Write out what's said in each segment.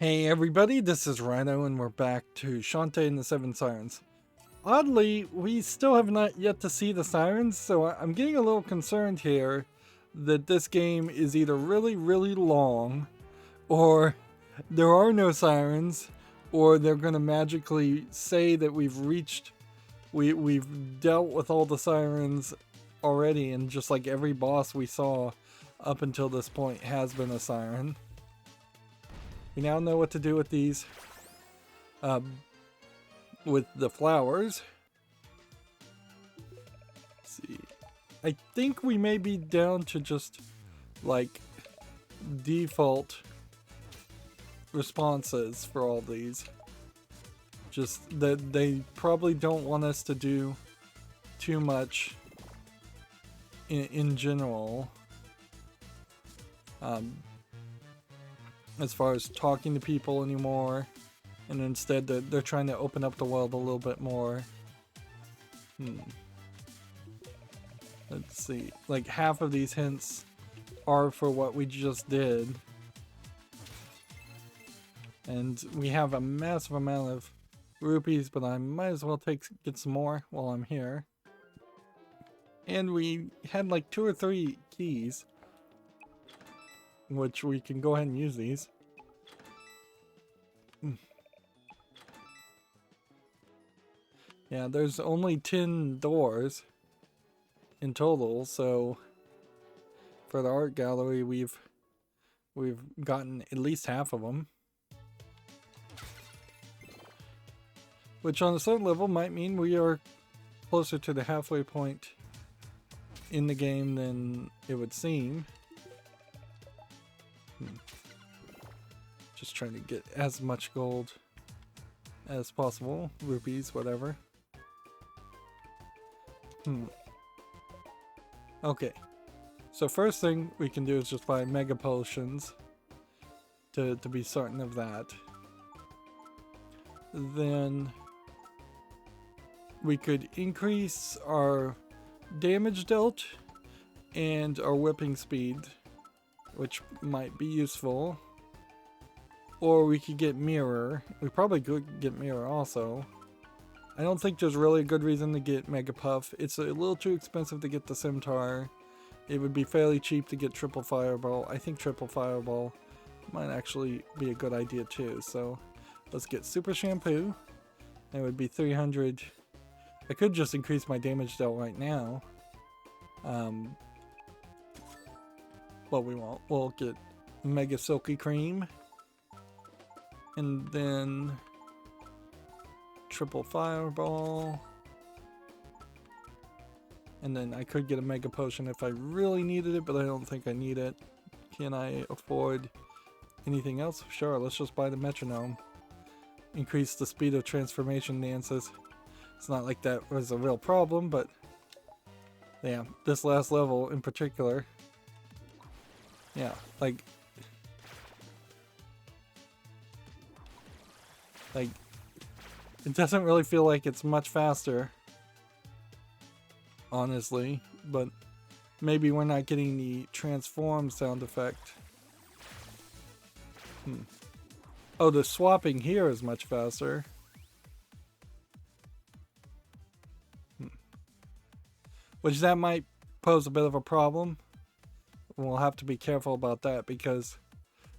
Hey everybody, this is Rydo and we're back to Shantae and the Seven Sirens. Oddly, we still have not yet to see the sirens, so I'm getting a little concerned here that this game is either really long, or there are no sirens, or they're going to magically say that we've dealt with all the sirens already, and just like every boss we saw up until this point has been a siren. We now know what to do with these, with the flowers. Let's see. I think we may be down to just, like, default responses for all these. Just that they probably don't want us to do too much in general. As far as talking to people anymore, and instead they're trying to open up the world a little bit more. Let's see, like half of these hints are for what we just did, and we have a massive amount of rupees, but I might as well get some more while I'm here. And we had like 2 or 3 keys, which we can go ahead and use these. Yeah, there's only 10 doors in total, so for the art gallery we've gotten at least half of them. Which on a certain level might mean we are closer to the halfway point in the game than it would seem. Just trying to get as much gold as possible. Rupees, whatever. Okay. So first thing we can do is just buy mega potions to be certain of that. Then we could increase our damage dealt and our whipping speed, which might be useful. Or we could get mirror. We probably could get mirror also. I don't think there's really a good reason to get Mega Puff. It's a little too expensive to get the Scimitar. It would be fairly cheap to get Triple Fireball. I think Triple Fireball might actually be a good idea too. So let's get Super Shampoo. That would be 300. I could just increase my damage dealt right now. But we won't. We'll get Mega Silky Cream. And then Triple Fireball. And then I could get a Mega Potion if I really needed it, but I don't think I need it. Can I afford anything else? Sure, let's just buy the Metronome. Increase the speed of transformation dances. It's not like that was a real problem, but yeah, this last level in particular. Yeah, like it doesn't really feel like it's much faster, honestly, but maybe we're not getting the transform sound effect. Oh, the swapping here is much faster. Which that might pose a bit of a problem. We'll have to be careful about that because,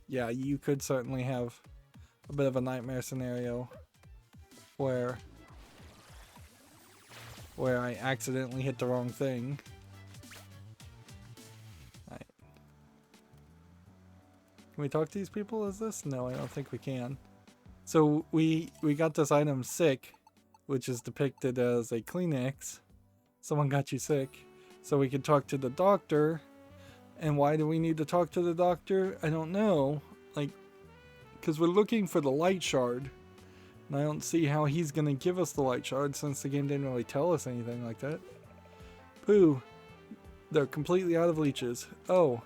yeah, you could certainly have a bit of a nightmare scenario where I accidentally hit the wrong thing. Right. Can we talk to these people as this? No, I don't think we can. So we got this item sick, which is depicted as a Kleenex. Someone got you sick. So we could talk to the doctor. And why do we need to talk to the doctor? I don't know. Like, because we're looking for the light shard. And I don't see how he's going to give us the light shard since the game didn't really tell us anything like that. Pooh. They're completely out of leeches. Oh.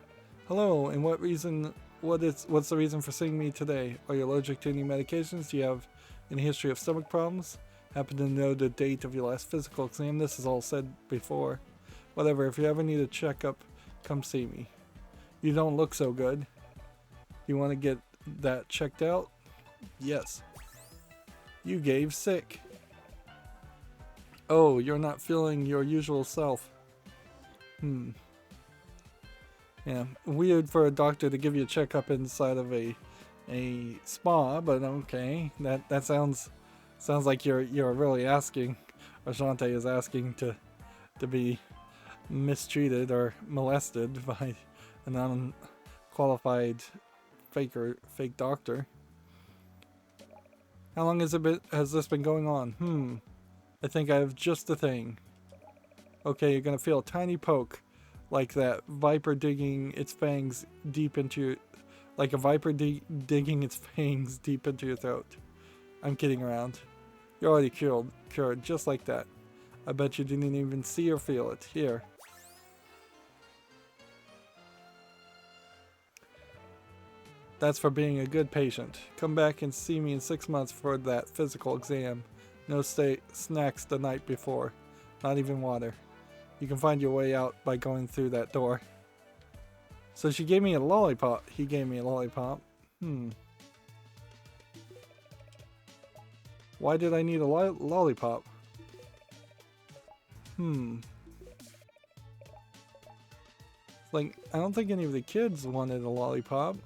Hello. And what's the reason for seeing me today? Are you allergic to any medications? Do you have any history of stomach problems? Happen to know the date of your last physical exam? This is all said before. Whatever. If you ever need a checkup, come see me. You don't look so good. You want to get that checked out? Yes. You gave sick. Oh, you're not feeling your usual self. Yeah, weird for a doctor to give you a checkup inside of a spa, but okay. That sounds like you're really asking, or Shantae is asking to be mistreated or molested by an unqualified fake doctor. How long has this been going on? I think I have just the thing. Okay, you're gonna feel a tiny poke, like that viper digging its fangs deep into your, like a viper digging its fangs deep into your throat. I'm kidding around. You're already cured, just like that. I bet you didn't even see or feel it. Here. That's for being a good patient. Come back and see me in 6 months for that physical exam. No snacks the night before. Not even water. You can find your way out by going through that door. So she gave me a lollipop. He gave me a lollipop. Why did I need a lollipop? Like, I don't think any of the kids wanted a lollipop.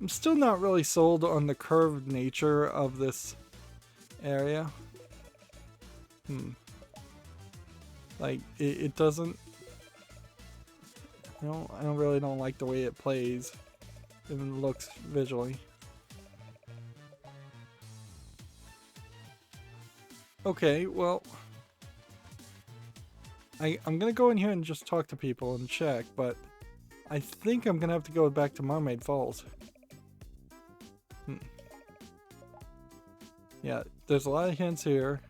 I'm still not really sold on the curved nature of this area. Like, it doesn't... I really don't like the way it plays. Even looks visually. Okay, well... I'm gonna go in here and just talk to people and check, but... I think I'm gonna have to go back to Mermaid Falls. Yeah, there's a lot of hints here.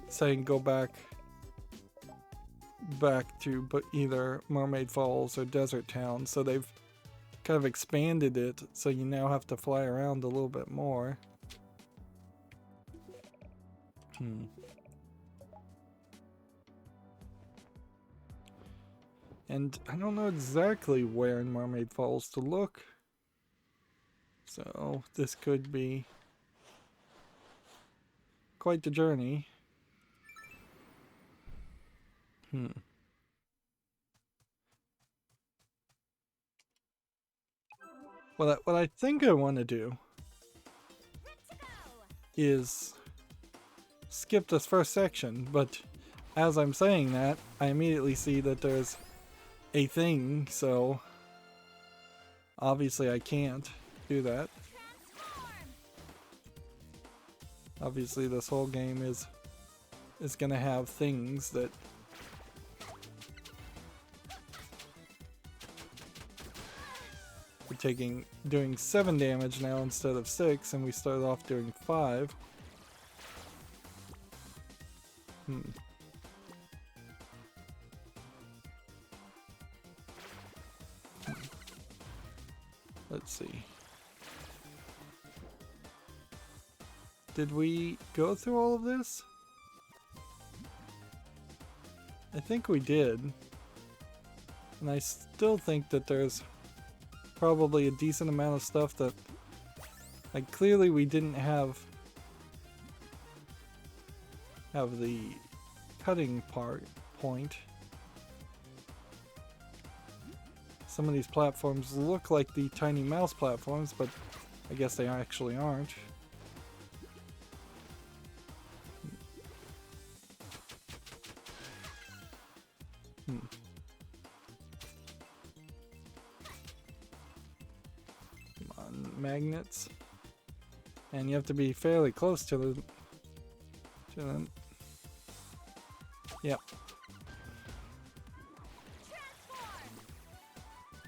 Saying go back to either Mermaid Falls or Desert Town. So they've kind of expanded it, so you now have to fly around a little bit more. And I don't know exactly where in Mermaid Falls to look. So this could be quite the journey. What I think I want to do is skip this first section, but as I'm saying that, I immediately see that there's a thing, so obviously I can't do that. Obviously this whole game is gonna have things that we're doing 7 damage now instead of 6, and we started off doing 5. Let's see. Did we go through all of this? I think we did. And I still think that there's probably a decent amount of stuff that, like, clearly we didn't have the cutting point. Some of these platforms look like the tiny mouse platforms, but I guess they actually aren't. Magnets, and you have to be fairly close to them. Yep.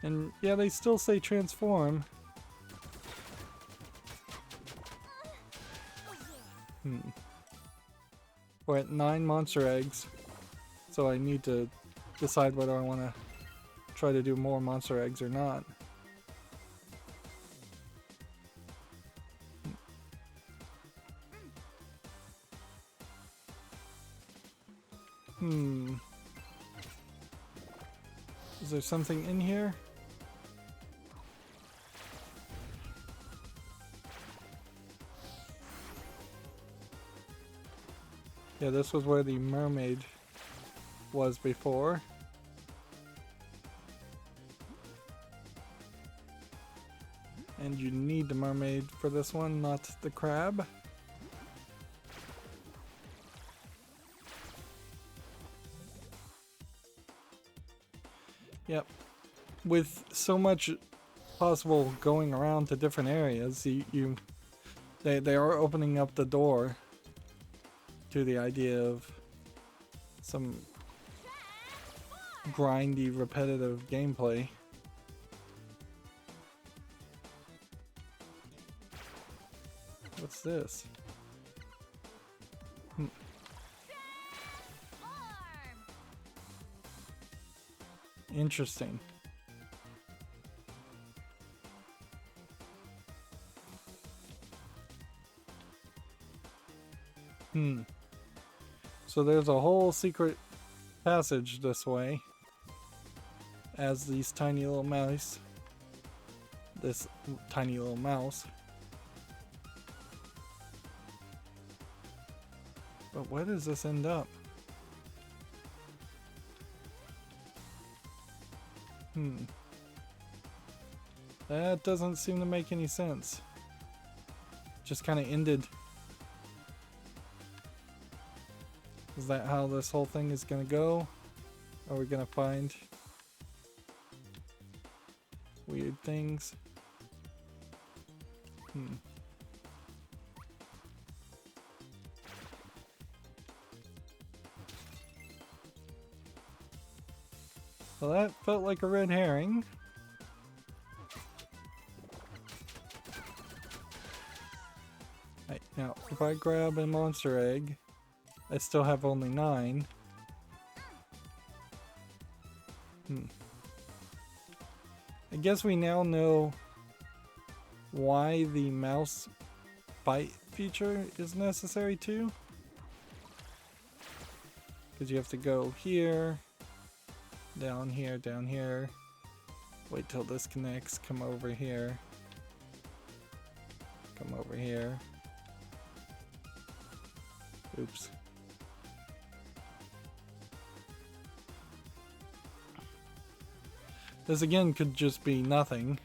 And yeah, they still say transform. We're at 9 monster eggs, so I need to decide whether I want to try to do more monster eggs or not. Is there something in here? Yeah, this was where the mermaid was before. And you need the mermaid for this one, not the crab. Yep. With so much possible going around to different areas, they are opening up the door to the idea of some grindy, repetitive gameplay. What's this? Interesting. So there's a whole secret passage this way as these tiny little mice. This tiny little mouse. But where does this end up? That doesn't seem to make any sense. Just kind of ended. Is that how this whole thing is gonna go? Are we gonna find weird things? Well, that felt like a red herring. Right, now, if I grab a monster egg, I still have only 9. I guess we now know why the mouse bite feature is necessary too. Because you have to go here, down here, down here. Wait till this connects, come over here. Come over here. Oops. This again could just be nothing.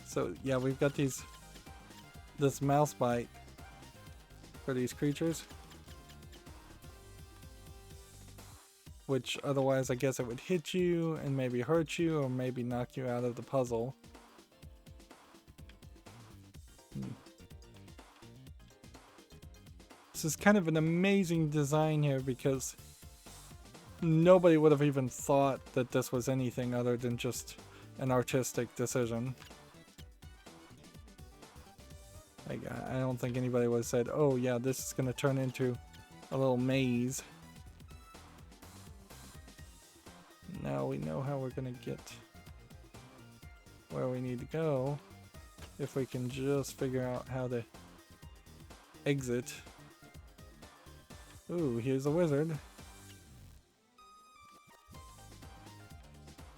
So yeah, we've got this mouse bite for these creatures. Which otherwise I guess it would hit you and maybe hurt you or maybe knock you out of the puzzle. This is kind of an amazing design here because nobody would have even thought that this was anything other than just an artistic decision. Like, I don't think anybody would have said, oh yeah, this is going to turn into a little maze. Now we know how we're going to get where we need to go if we can just figure out how to exit. Ooh, here's a wizard.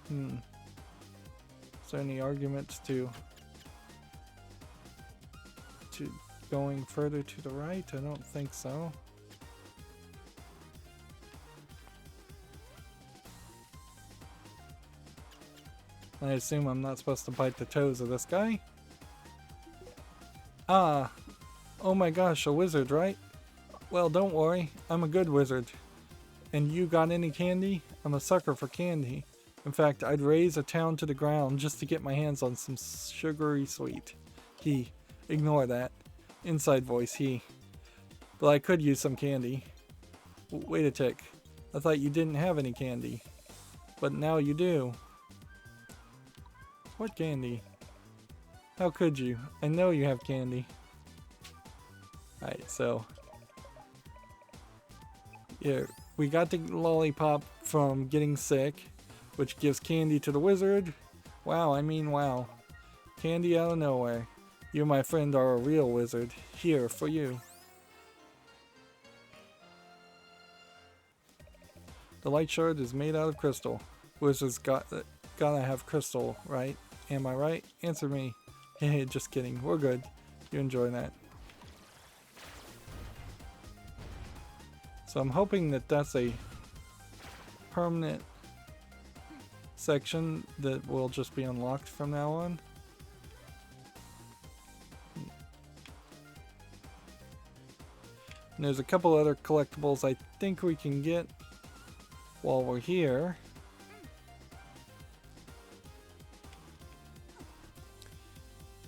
Is there any arguments to going further to the right? I don't think so. I assume I'm not supposed to bite the toes of this guy. Ah, oh my gosh, a wizard, right? Well, don't worry, I'm a good wizard. And you got any candy? I'm a sucker for candy. In fact, I'd raise a town to the ground just to get my hands on some sugary sweet. Ignore that. Inside voice, But I could use some candy. Wait a tick. I thought you didn't have any candy. But now you do. What candy? How could you? I know you have candy. Alright, so yeah, we got the lollipop from getting sick, which gives candy to the wizard. Wow, I mean wow. Candy out of nowhere. You, my friend, are a real wizard. Here, for you. The light shard is made out of crystal. Wizards gotta have crystal, right? Am I right? Answer me. Hey, just kidding. We're good. You enjoy that. So I'm hoping that that's a permanent section that will just be unlocked from now on. And there's a couple other collectibles I think we can get while we're here.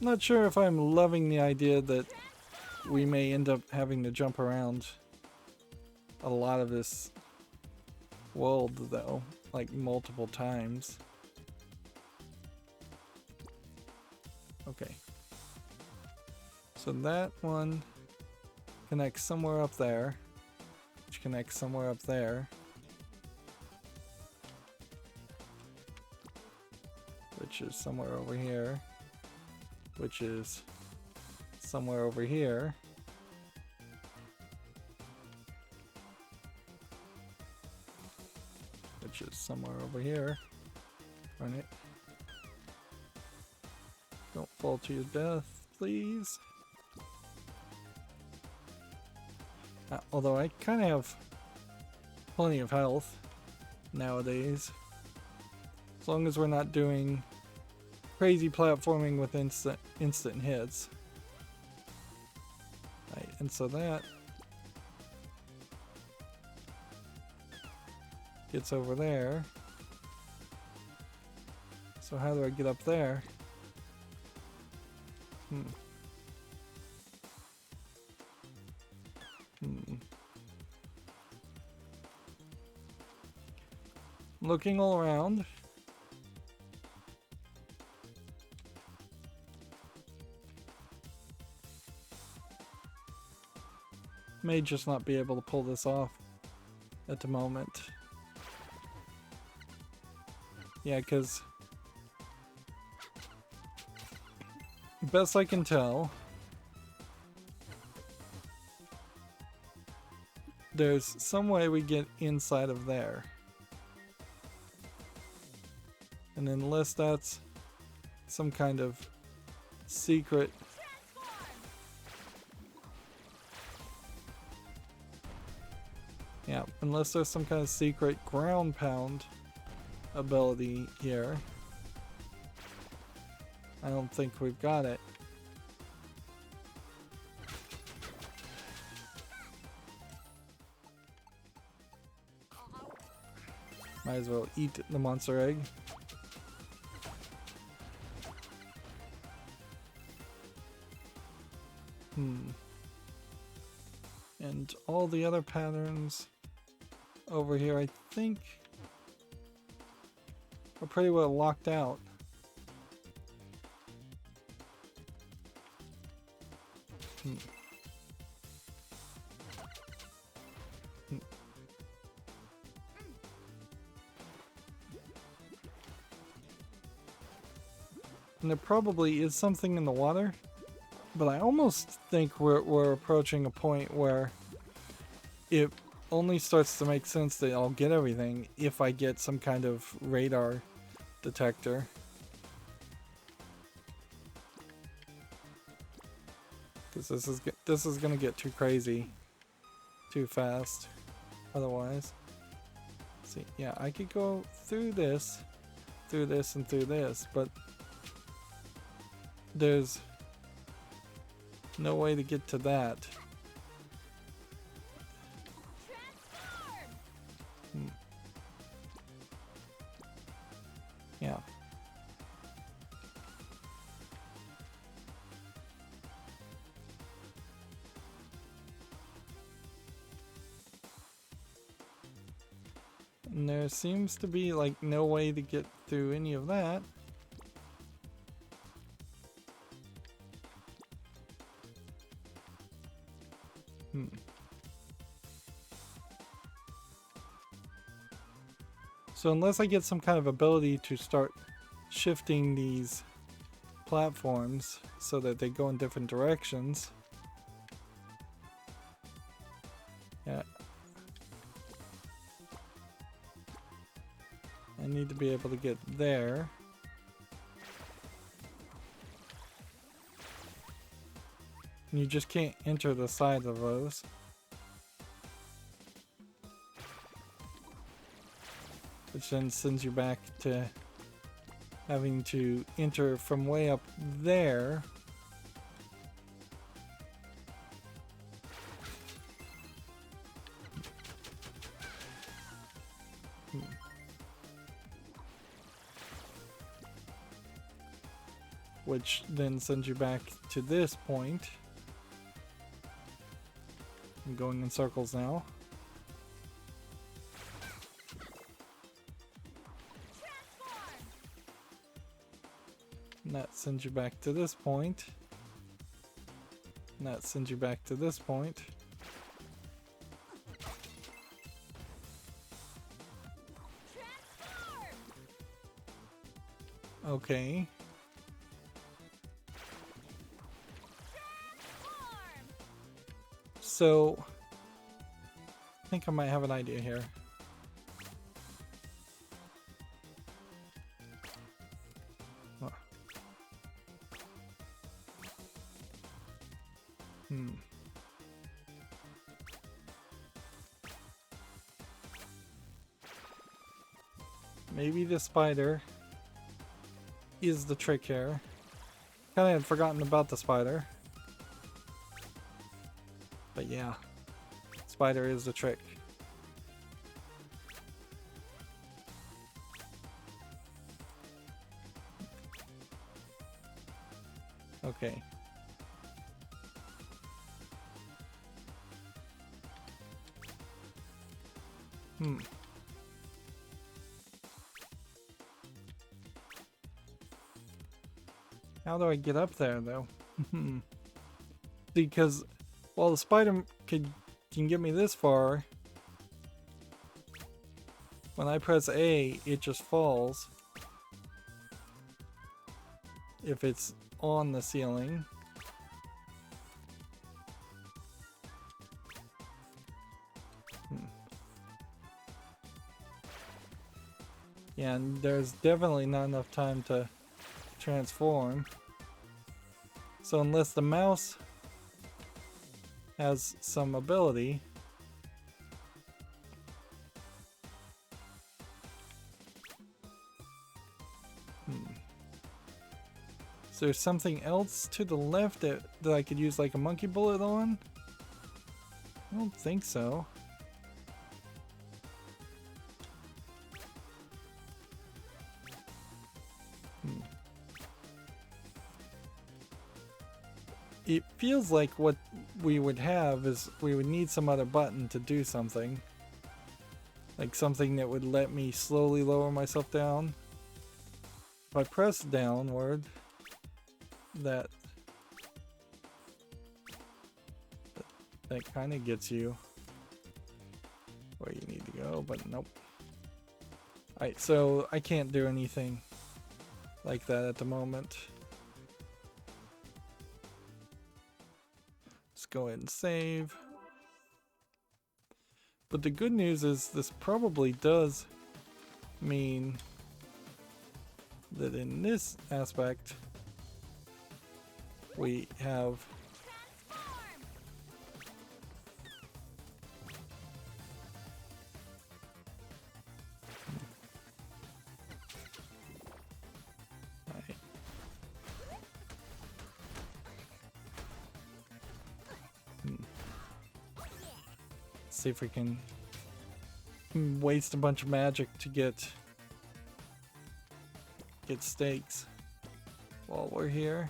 I'm not sure if I'm loving the idea that we may end up having to jump around a lot of this world though, like multiple times. Okay. So that one connects somewhere up there, which connects somewhere up there, which is somewhere over here, which is somewhere over here, which is somewhere over here. Run it. Don't fall to your death, please. Although I kind of have plenty of health nowadays. As long as we're not doing crazy platforming with instant hits. Right, and so that gets over there. So how do I get up there? Looking all around. May just not be able to pull this off at the moment. Yeah, because best I can tell, there's some way we get inside of there. And unless that's some kind of secret unless there's some kind of secret ground pound ability here, I don't think we've got it. Might as well eat the monster egg. And all the other patterns over here, I think, are pretty well locked out. And there probably is something in the water, but I almost think we're approaching a point where it only starts to make sense that I'll get everything if I get some kind of radar detector. Because this is gonna get too crazy too fast otherwise. See, yeah, I could go through this, and through this, but there's no way to get to that. Yeah. And there seems to be like no way to get through any of that. So unless I get some kind of ability to start shifting these platforms so that they go in different directions. Yeah. I need to be able to get there. And you just can't enter the side of those. Which then sends you back to having to enter from way up there. Which then sends you back to this point. I'm going in circles now. And that sends you back to this point. And that sends you back to this point. Okay. So, I think I might have an idea here. Oh. Maybe the spider is the trick here. Kinda had forgotten about the spider. But yeah, spider is the trick. Okay. How do I get up there though? Because while the spider can get me this far, when I press A, it just falls. If it's on the ceiling. Yeah, and there's definitely not enough time to transform. So unless the mouse has some ability, is there something else to the left that I could use like a monkey bullet on? I don't think so. It feels like what we would have is we would need some other button to do something. Like something that would let me slowly lower myself down. If I press downward, that kind of gets you where you need to go, but nope. Alright, so I can't do anything like that at the moment. Go ahead and save. But the good news is this probably does mean that in this aspect we have see if we can waste a bunch of magic to get stakes while we're here.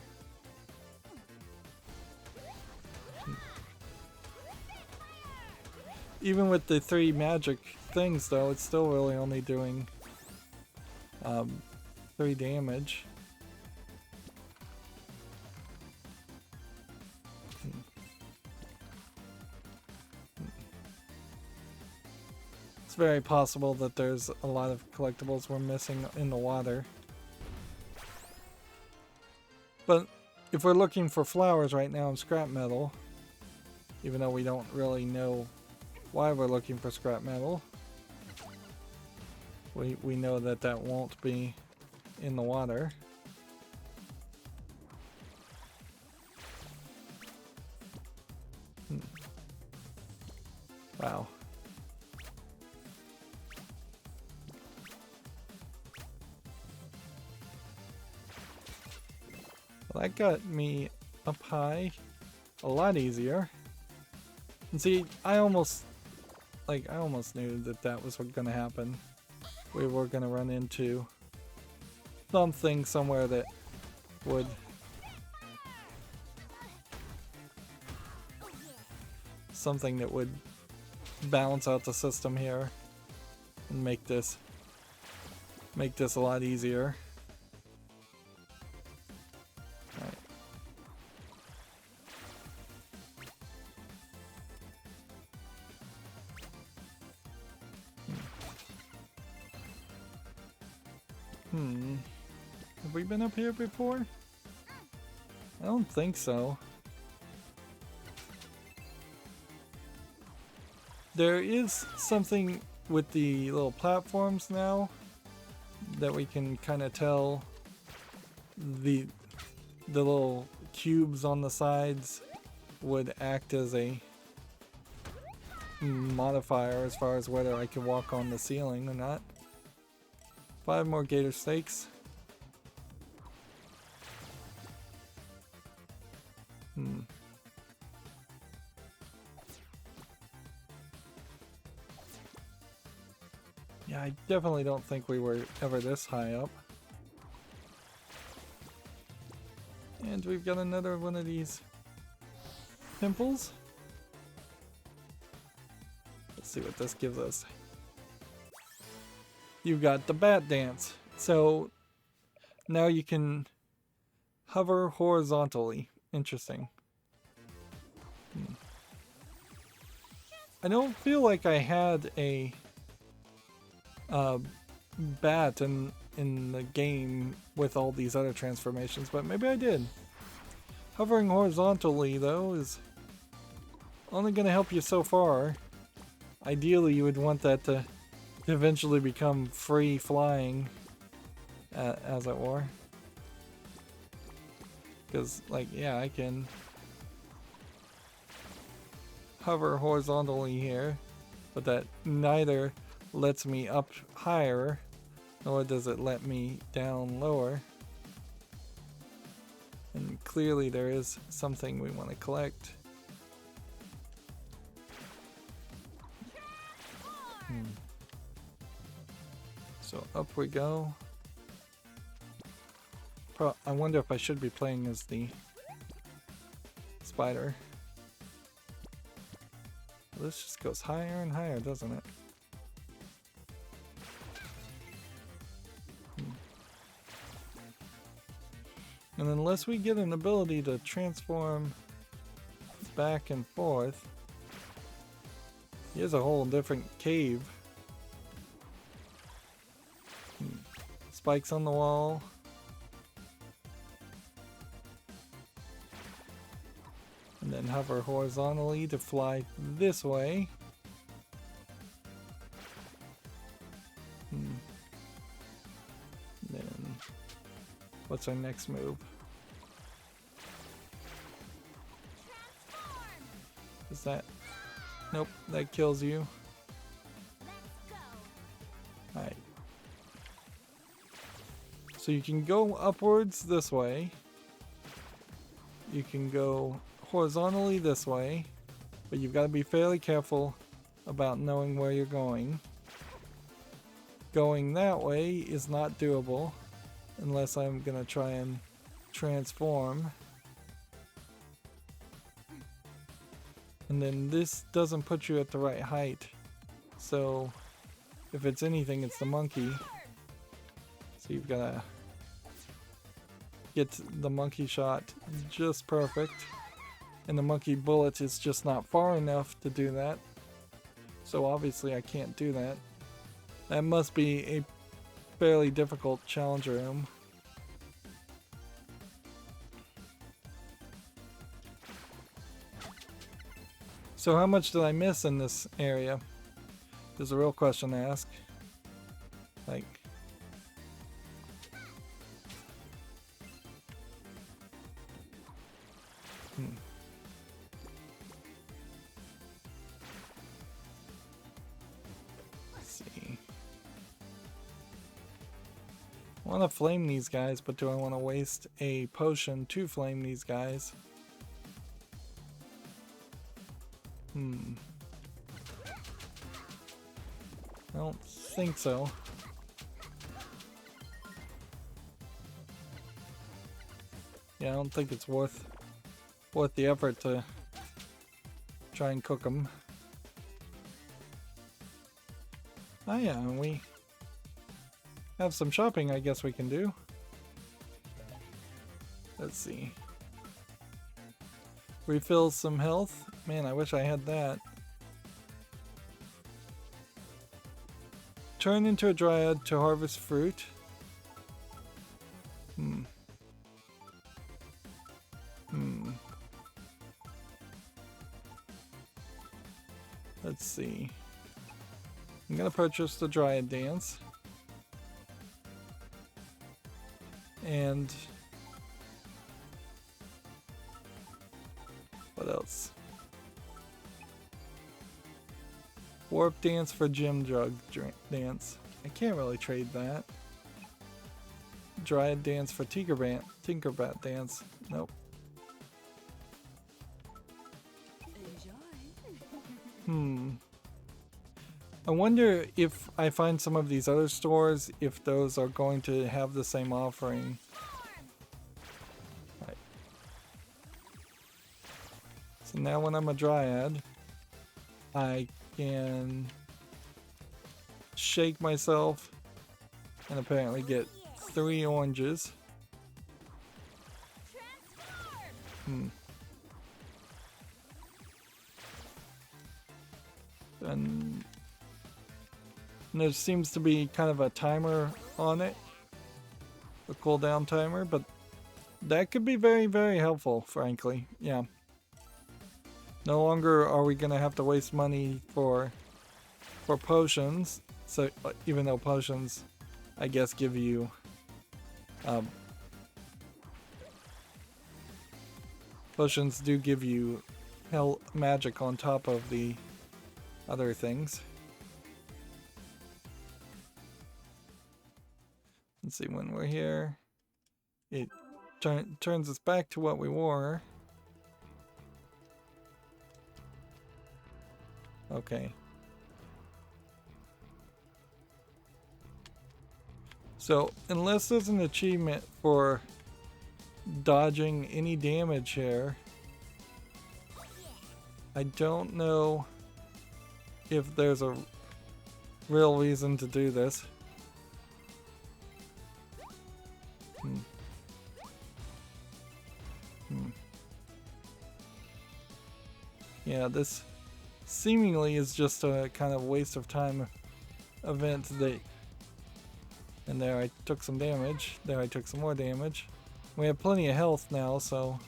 Even with the 3 magic things though, it's still really only doing 3 damage. Very possible that there's a lot of collectibles we're missing in the water. But if we're looking for flowers right now in scrap metal, even though we don't really know why we're looking for scrap metal, we know that that won't be in the water. Wow. Well, that got me up high a lot easier. And see, I almost knew that that was gonna happen. We were gonna run into something somewhere that would balance out the system here and make this a lot easier. Have we been up here before? I don't think so. There is something with the little platforms now that we can kind of tell the little cubes on the sides would act as a modifier as far as whether I can walk on the ceiling or not. 5 more gator steaks. Yeah, I definitely don't think we were ever this high up. And we've got another one of these pimples. Let's see what this gives us. You've got the bat dance. So now you can hover horizontally. Interesting. I don't feel like I had a bat in the game with all these other transformations, but maybe I did. Hovering horizontally though is only going to help you so far. Ideally you would want that to eventually become free flying, as it were. Because, like, yeah, I can hover horizontally here, but that neither lets me up higher, nor does it let me down lower. And clearly there is something we want to collect. So up we go. I wonder if I should be playing as the spider. Well, this just goes higher and higher, doesn't it? And unless we get an ability to transform back and forth, here's a whole different cave. Spikes on the wall. And then hover horizontally to fly this way. Then, what's our next move? Is that? Nope, that kills you. Alright. So you can go upwards this way. You can go horizontally this way, but you've got to be fairly careful about knowing where you're going. Going that way is not doable unless I'm gonna try and transform. And then this doesn't put you at the right height, so if it's anything, it's the monkey. So you've got to get the monkey shot just perfect. And the monkey bullet is just not far enough to do that. So obviously I can't do that. That must be a fairly difficult challenge room. So how much did I miss in this area? There's a real question to ask. Like, I want to flame these guys, but do I want to waste a potion to flame these guys? I don't think so. Yeah, I don't think it's worth the effort to try and cook them. Oh yeah, and we have some shopping I guess we can do. Let's see. Refill some health. Man, I wish I had that. Turn into a dryad to harvest fruit. Let's see. I'm gonna purchase the Dryad Dance. And what else? Warp Dance for Gym Jug Dance. I can't really trade that. Dryad Dance for Tinkerbat Dance. Nope. I wonder if I find some of these other stores, if those are going to have the same offering. Right. So now when I'm a Dryad, I can shake myself and apparently get 3 oranges. And there seems to be kind of a timer on it, a cooldown timer, but that could be very, very helpful, frankly. Yeah. No longer are we going to have to waste money for potions. So even though potions, I guess, give you potions do give you hell magic on top of the other things. Let's see, when we're here, it turns us back to what we were. Okay. So, unless there's an achievement for dodging any damage here, I don't know if there's a real reason to do this. Yeah, this seemingly is just a kind of waste of time event that... And there I took some damage. There I took some more damage. We have plenty of health now, so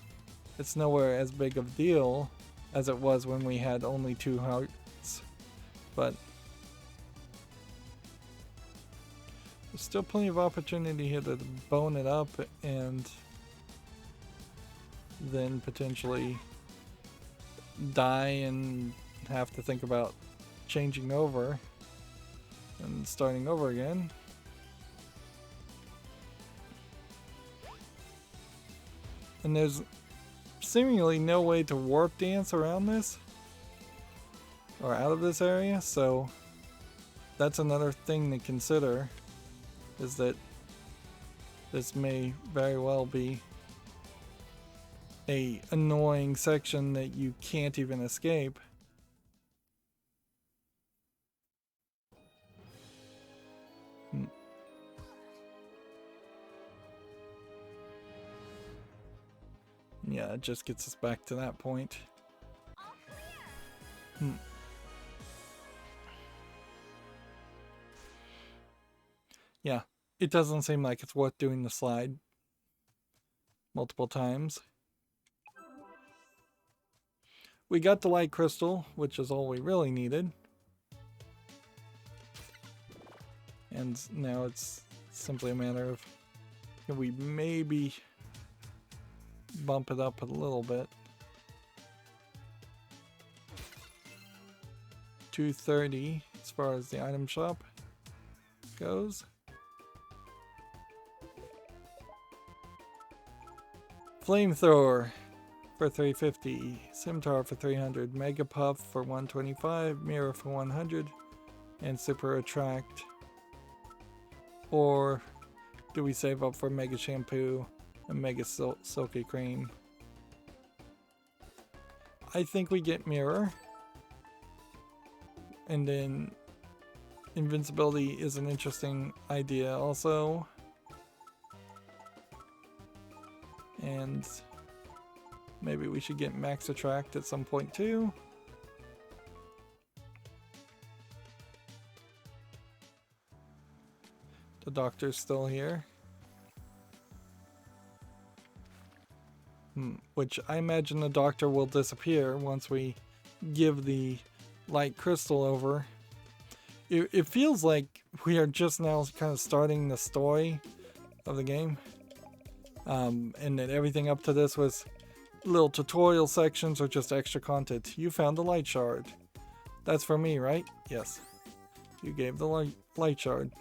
it's nowhere as big of a deal as it was when we had only 2 hearts. But there's still plenty of opportunity here to bone it up and then potentially die and have to think about changing over and starting over again. And there's seemingly no way to warp dance around this or out of this area, so that's another thing to consider, is that this may very well be a annoying section that you can't even escape. Yeah, it just gets us back to that point. Yeah, it doesn't seem like it's worth doing the slide multiple times. We got the light crystal, which is all we really needed. And now it's simply a matter of, can we maybe bump it up a little bit. 230 as far as the item shop goes. Flamethrower for 350, Scimitar for 300, Mega Puff for 125, Mirror for 100, and Super Attract. Or do we save up for Mega Shampoo and Mega Silky Cream? I think we get Mirror. And then Invincibility is an interesting idea also. And maybe we should get Max Attract at some point too. The doctor's still here. Which I imagine the doctor will disappear once we give the light crystal over. It feels like we are just now kind of starting the story of the game. And that everything up to this was little tutorial sections or just extra content. You found the light shard. That's for me, right? Yes. You gave the light shard.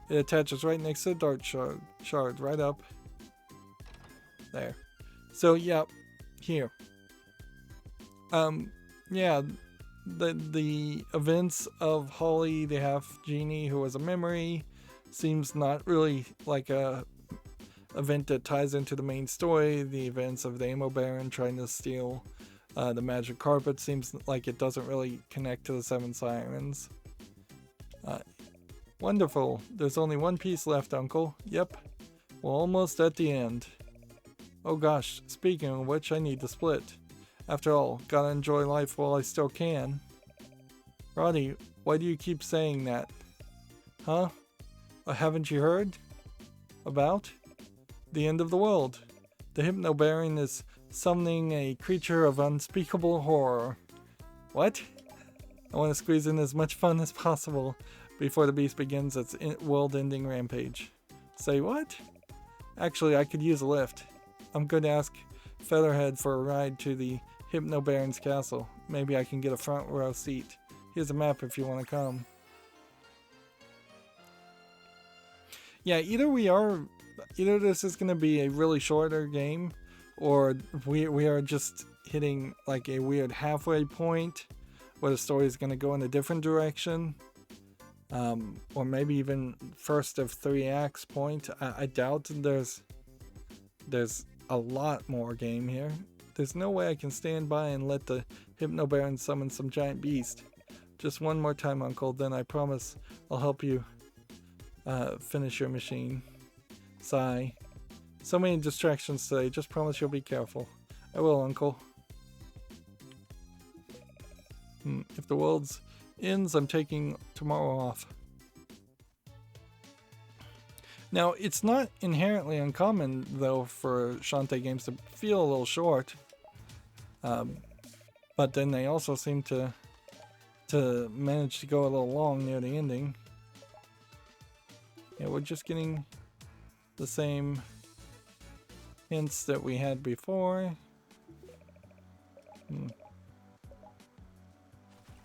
It attaches right next to the dart shard, right up. There. So, yeah, here. Yeah, the events of Holly, the Half-Genie, who was a memory, seems not really like a event that ties into the main story. The events of the Hypno Baron trying to steal the magic carpet seems like it doesn't really connect to the Seven Sirens. Wonderful. There's only one piece left, Uncle. Yep. We're almost at the end. Oh gosh, speaking of which, I need to split. After all, gotta enjoy life while I still can. Roddy, why do you keep saying that? Huh? Haven't you heard? About? The end of the world. The Hypno Baron is summoning a creature of unspeakable horror. What? I want to squeeze in as much fun as possible before the beast begins its world-ending rampage. Say what? Actually, I could use a lift. I'm going to ask Featherhead for a ride to the Hypno Baron's castle. Maybe I can get a front row seat. Here's a map if you want to come. Yeah, either this is going to be a really shorter game, or we are just hitting like a weird halfway point where the story is going to go in a different direction. Or maybe even first of 3 acts point. I doubt there's a lot more game here. There's no way I can stand by and let the Hypno Baron summon some giant beast. Just one more time, Uncle, then I promise I'll help you finish your machine. Sigh. So many distractions today, just promise you'll be careful. I will, Uncle. If the world's ends, I'm taking tomorrow off. Now, it's not inherently uncommon, though, for Shantae games to feel a little short. But then they also seem to manage to go a little long near the ending. Yeah, we're just getting the same hints that we had before.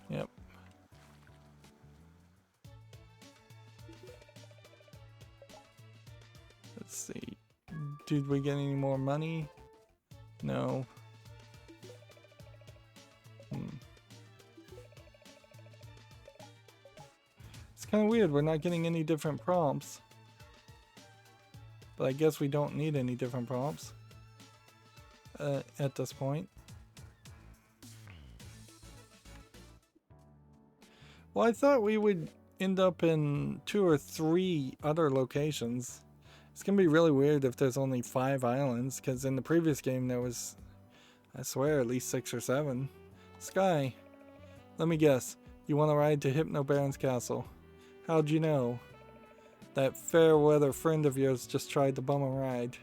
Yep. Let's see. Did we get any more money? No. It's kind of weird. We're not getting any different prompts. But I guess we don't need any different prompts at this point. Well, I thought we would end up in 2 or 3 other locations. It's gonna be really weird if there's only 5 islands, because in the previous game there was, I swear, at least 6 or 7. Sky, let me guess, you want to ride to Hypno Baron's castle. How'd you know? That fair weather friend of yours just tried to bum a ride.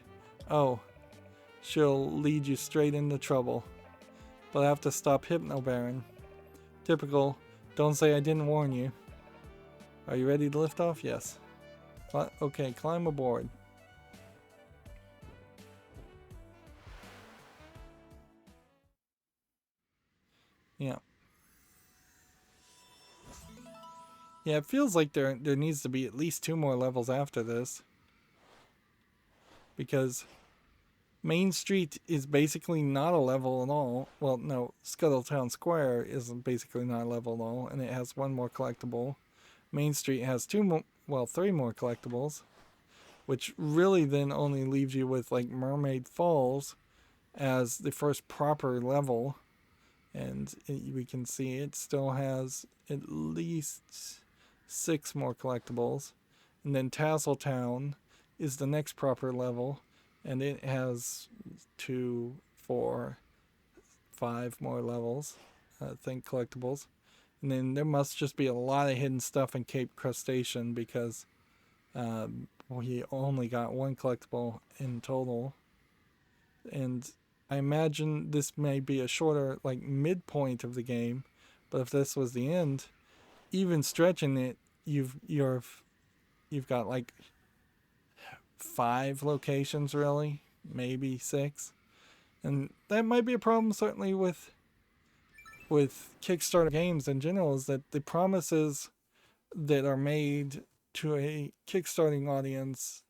Oh, she'll lead you straight into trouble. But I have to stop Hypno Baron. Typical. Don't say I didn't warn you. Are you ready to lift off? Yes. Okay, climb aboard. Yeah. Yeah, it feels like there needs to be at least 2 more levels after this. Because Main Street is basically not a level at all. Well, no, Scuttletown Square is basically not a level at all, and it has one more collectible. Main Street has three more collectibles, which really then only leaves you with like Mermaid Falls as the first proper level. And we can see it still has at least 6 more collectibles. And then Tasseltown is the next proper level, and it has 2, 4, 5 more levels, I think, collectibles. And then there must just be a lot of hidden stuff in Cape Crustacean because we only got 1 collectible in total. And I imagine this may be a shorter, like, midpoint of the game, but if this was the end, even stretching it, you've got like 5 locations, really, maybe 6, and that might be a problem certainly with Kickstarter games in general, is that the promises that are made to a Kickstarting audience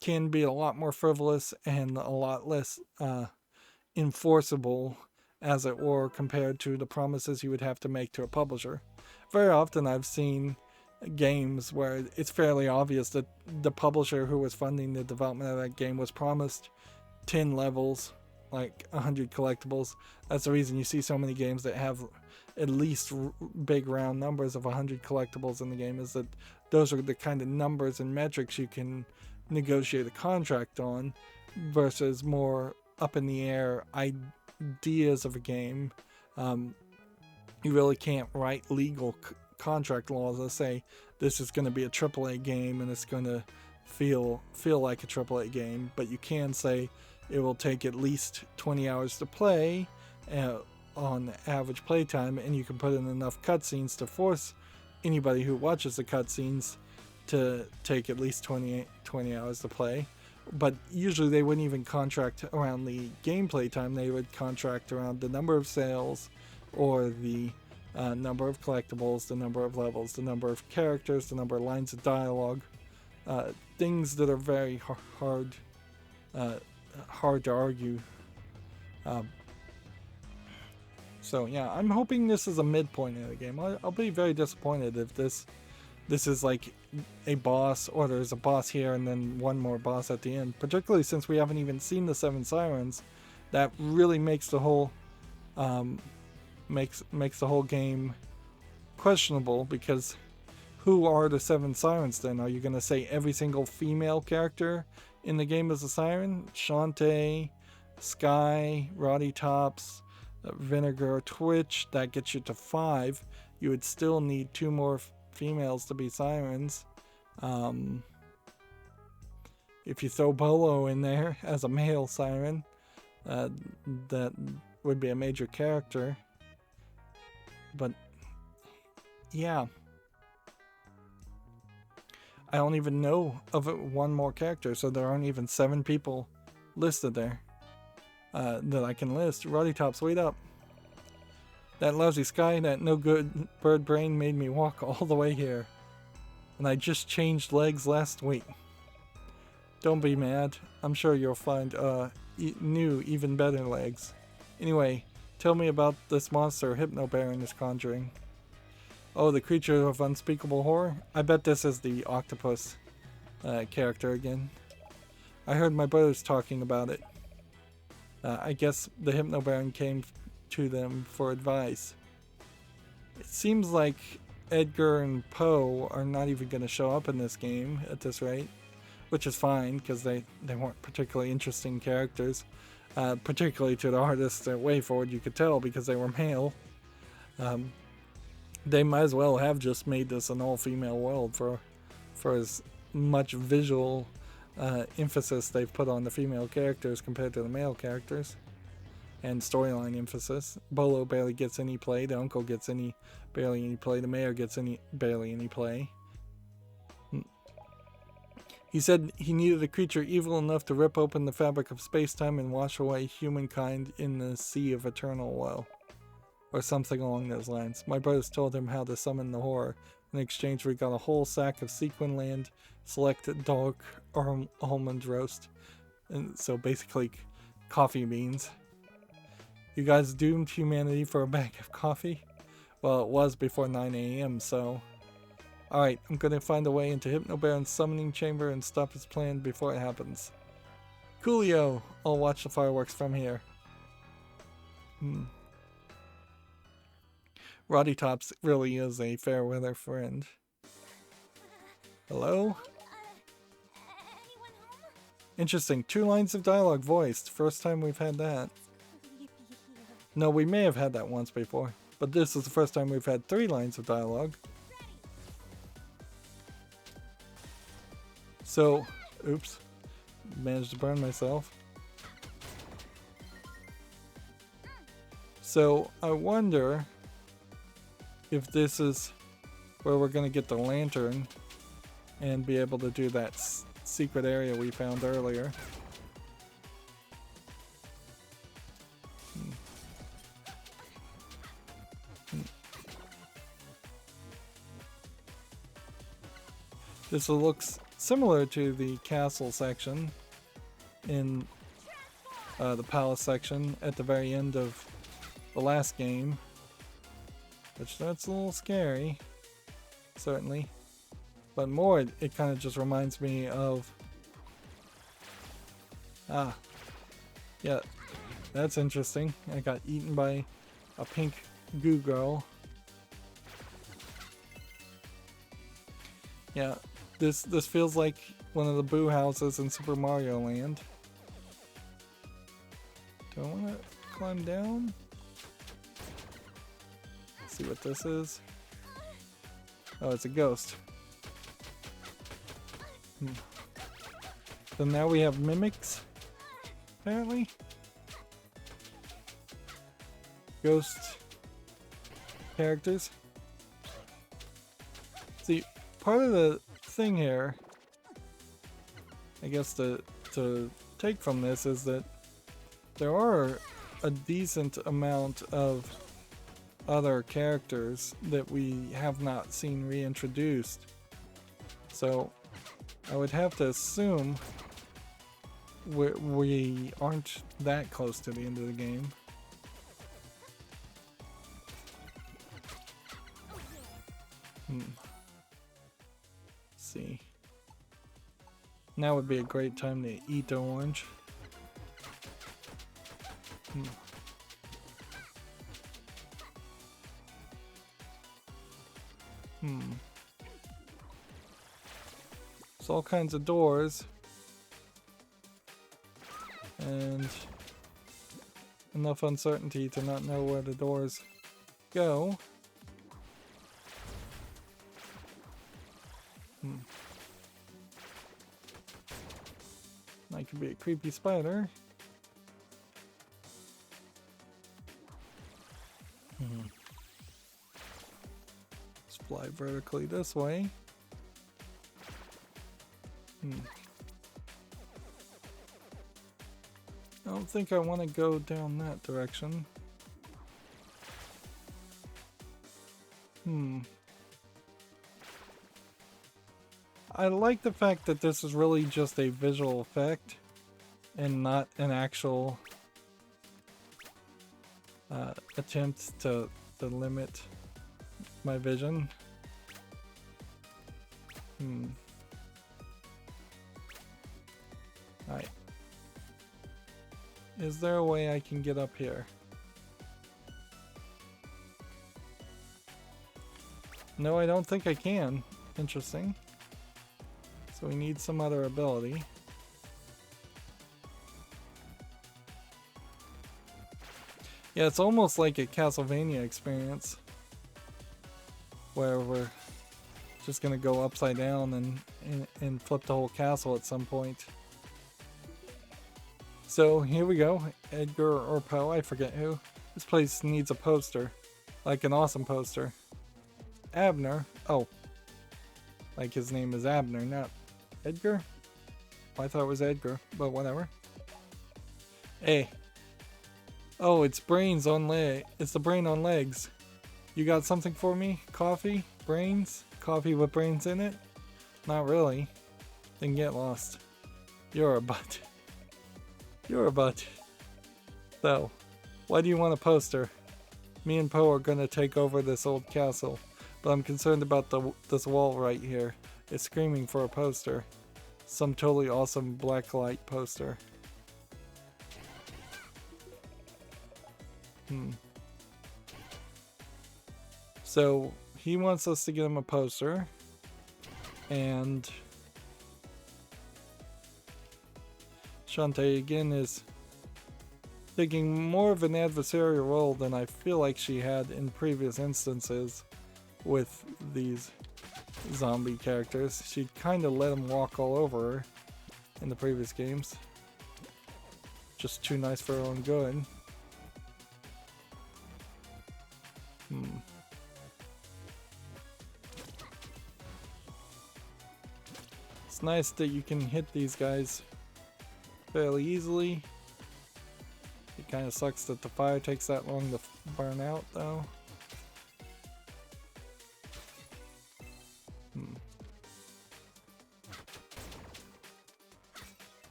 can be a lot more frivolous and a lot less enforceable, as it were, compared to the promises you would have to make to a publisher. Very often I've seen games where it's fairly obvious that the publisher who was funding the development of that game was promised 10 levels, like 100 collectibles. That's the reason you see so many games that have at least big round numbers of 100 collectibles in the game, is that those are the kind of numbers and metrics you can negotiate a contract on, versus more up in the air ideas of a game. You really can't write legal contract laws that say this is going to be a AAA game and it's going to feel like a AAA game, but you can say it will take at least 20 hours to play on average playtime, and you can put in enough cutscenes to force anybody who watches the cutscenes to take at least 20 hours to play. But usually they wouldn't even contract around the gameplay time. They would contract around the number of sales, or the number of collectibles, the number of levels, the number of characters, the number of lines of dialogue, things that are very hard to argue. So yeah, I'm hoping this is a midpoint in the game. I'll be very disappointed if this is like a boss, or there's a boss here and then one more boss at the end, particularly since we haven't even seen the 7 sirens. That really makes the whole makes the whole game questionable, because who are the 7 sirens then? Are you going to say every single female character in the game is a siren? Shantae, Sky, Roddy Tops, Vinegar, Twitch, that gets you to 5. You would still need 2 more females to be sirens. If you throw Bolo in there as a male siren, that would be a major character. But yeah, I don't even know of one more character, so there aren't even 7 people listed there that I can list. Roddy Tops, wait up. That lousy Sky, that no good bird brain made me walk all the way here. And I just changed legs last week. Don't be mad. I'm sure you'll find new, even better legs. Anyway, tell me about this monster Hypno Baron is conjuring. Oh, the creature of unspeakable horror? I bet this is the octopus character again. I heard my brothers talking about it. I guess the Hypno Baron came to them for advice. It seems like Edgar and Poe are not even going to show up in this game at this rate, which is fine, because they weren't particularly interesting characters, particularly to the artists at WayForward. You could tell because they were male. They might as well have just made this an all-female world for as much visual emphasis they've put on the female characters compared to the male characters, and storyline emphasis. Bolo barely gets any play. The uncle gets barely any play. The mayor gets barely any play. He said he needed a creature evil enough to rip open the fabric of space-time and wash away humankind in the sea of eternal woe, or something along those lines. My brothers told him how to summon the horror. In exchange, we got a whole sack of Sequin Land, select dark almond roast. And so basically, coffee beans. You guys doomed humanity for a bag of coffee? Well, it was before 9 a.m., so... Alright, I'm gonna find a way into Hypno Baron's summoning chamber and stop his plan before it happens. Coolio! I'll watch the fireworks from here. Roddy Tops really is a fair weather friend. Hello? Interesting. 2 lines of dialogue voiced. First time we've had that. No, we may have had that once before, but this is the first time we've had 3 lines of dialogue. So, oops. Managed to burn myself. So, I wonder if this is where we're going to get the lantern and be able to do that secret area we found earlier. This looks similar to the castle section in the palace section at the very end of the last game, which that's a little scary, certainly. But more, it kind of just reminds me of... yeah, that's interesting. I got eaten by a pink goo girl. Yeah, this feels like one of the Boo houses in Super Mario Land. Do I want to climb down? Let's see what this is. Oh, it's a ghost. So now we have mimics, apparently. Ghost characters. See, part of the thing here, I guess to take from this, is that there are a decent amount of other characters that we have not seen reintroduced. So I would have to assume we aren't that close to the end of the game. Let's see. Now would be a great time to eat the orange. There's all kinds of doors. And enough uncertainty to not know where the doors go. That could be a creepy spider. Let's fly vertically this way. I don't think I want to go down that direction. I like the fact that this is really just a visual effect and not an actual attempt to limit my vision. Alright. Is there a way I can get up here? No, I don't think I can. Interesting. So we need some other ability. Yeah, it's almost like a Castlevania experience, where we're just gonna go upside down and flip the whole castle at some point. So here we go. Edgar or Poe, I forget who. This place needs a poster, like an awesome poster. Abner. Oh, like his name is Abner, not Edgar? I thought it was Edgar, but whatever. Hey. Oh, it's brains on leg. It's the brain on legs. You got something for me? Coffee? Brains? Coffee with brains in it? Not really. Then get lost. You're a butt. You're a butt. So, why do you want a poster? Me and Poe are gonna take over this old castle, but I'm concerned about this wall right here. It's screaming for a poster. Some totally awesome blacklight poster. So, he wants us to get him a poster, and Shantae again is taking more of an adversarial role than I feel like she had in previous instances with these zombie characters. She kind of let them walk all over her in the previous games. Just too nice for her own good. It's nice that you can hit these guys fairly easily. It kind of sucks that the fire takes that long to burn out, though.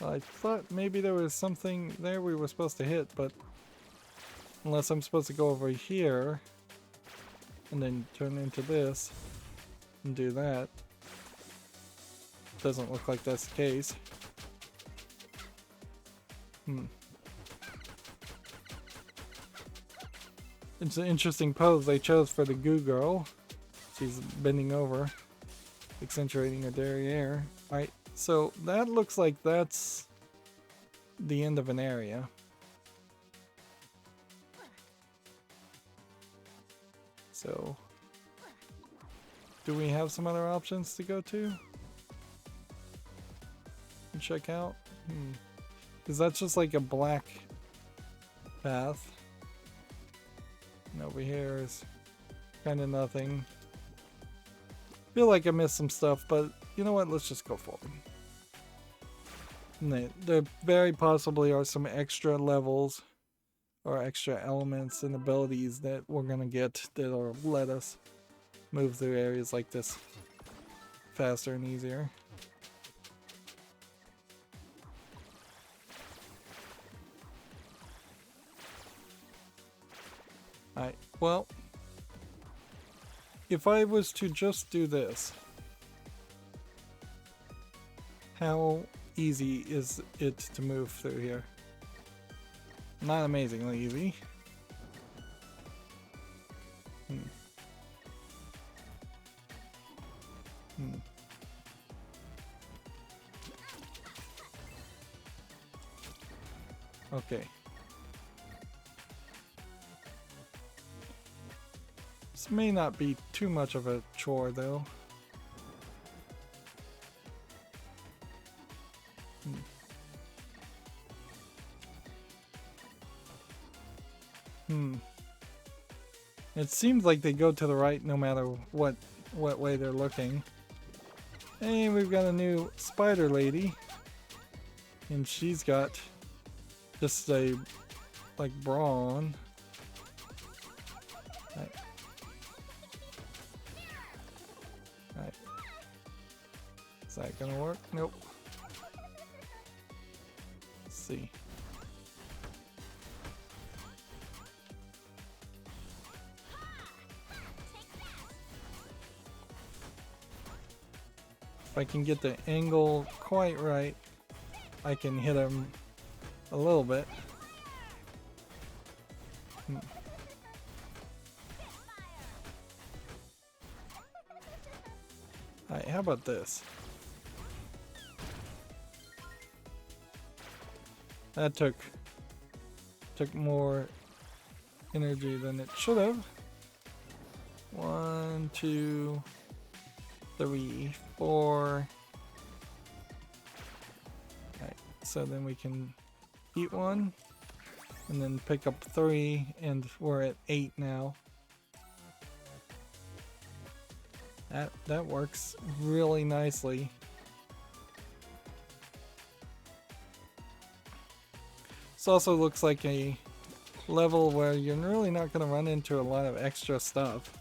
I thought maybe there was something there we were supposed to hit, but unless I'm supposed to go over here and then turn into this and do that. Doesn't look like that's the case. It's an interesting pose they chose for the goo girl. She's bending over, accentuating her derriere. Alright, so that looks like that's the end of an area. So, do we have some other options to go to and check out? Because that's just like a black path. And over here is kind of nothing. Feel like I missed some stuff, but you know what? Let's just go forward. And there very possibly are some extra levels or extra elements and abilities that we're gonna get that'll let us move through areas like this faster and easier. Alright, well, if I was to just do this, how easy is it to move through here? Not amazingly easy. Okay. This may not be too much of a chore though. It seems like they go to the right no matter what way they're looking. And we've got a new spider lady. And she's got just a like bra on. Alright. Is that gonna work? Nope. Let's see. If I can get the angle quite right, I can hit him a little bit. Alright, how about this? That took more energy than it should have. 1, 2, 3, 4. Alright, so then we can eat one and then pick up 3, and we're at 8 now. That works really nicely. This also looks like a level where you're really not going to run into a lot of extra stuff.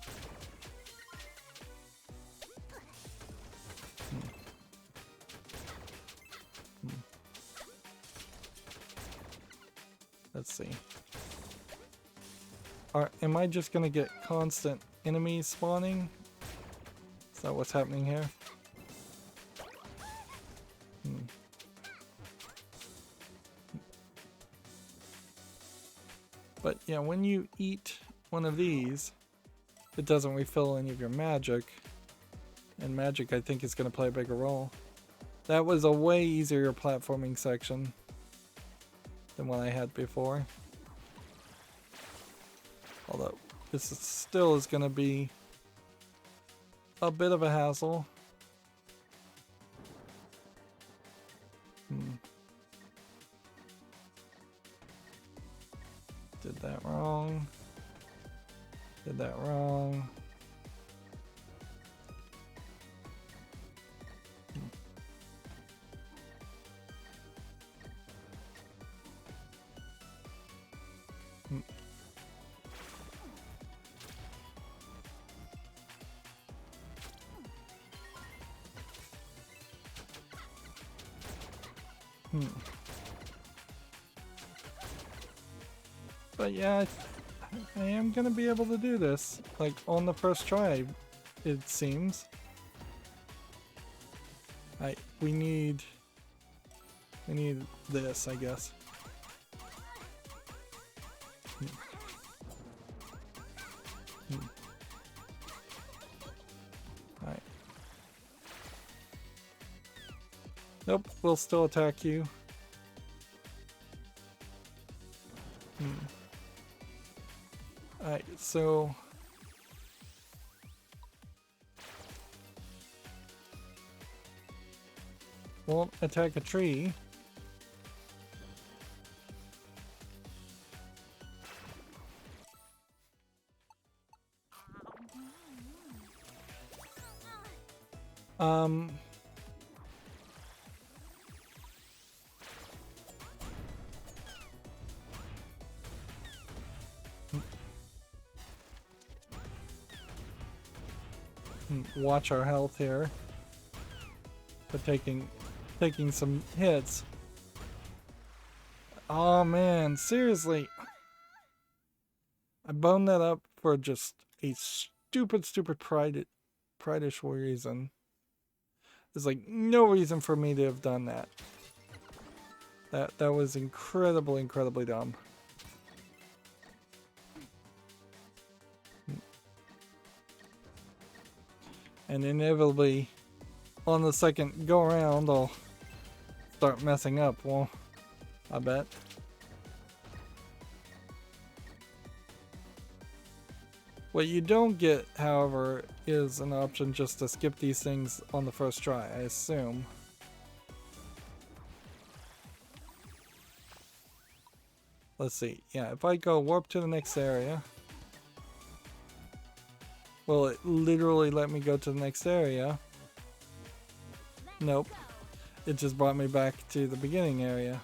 Am I just gonna get constant enemies spawning? Is that what's happening here? But yeah, when you eat one of these, it doesn't refill any of your magic. And magic, I think, is going to play a bigger role. That was a way easier platforming section than what I had before. Although, this still is going to be a bit of a hassle. Did that wrong. Did that wrong. But yeah, I am gonna be able to do this, like, on the first try, it seems. We need this, I guess. Alright. Nope, we'll still attack you. Alright, so won't attack a tree. Watch our health here. But taking some hits. Oh man, seriously. I boned that up for just a stupid prideish reason. There's like no reason for me to have done that. That was incredibly dumb. And inevitably, on the second go around, I'll start messing up. Well, I bet. What you don't get, however, is an option just to skip these things on the first try, I assume. Let's see. Yeah, if I go warp to the next area, will it literally let me go to the next area? Nope. It just brought me back to the beginning area.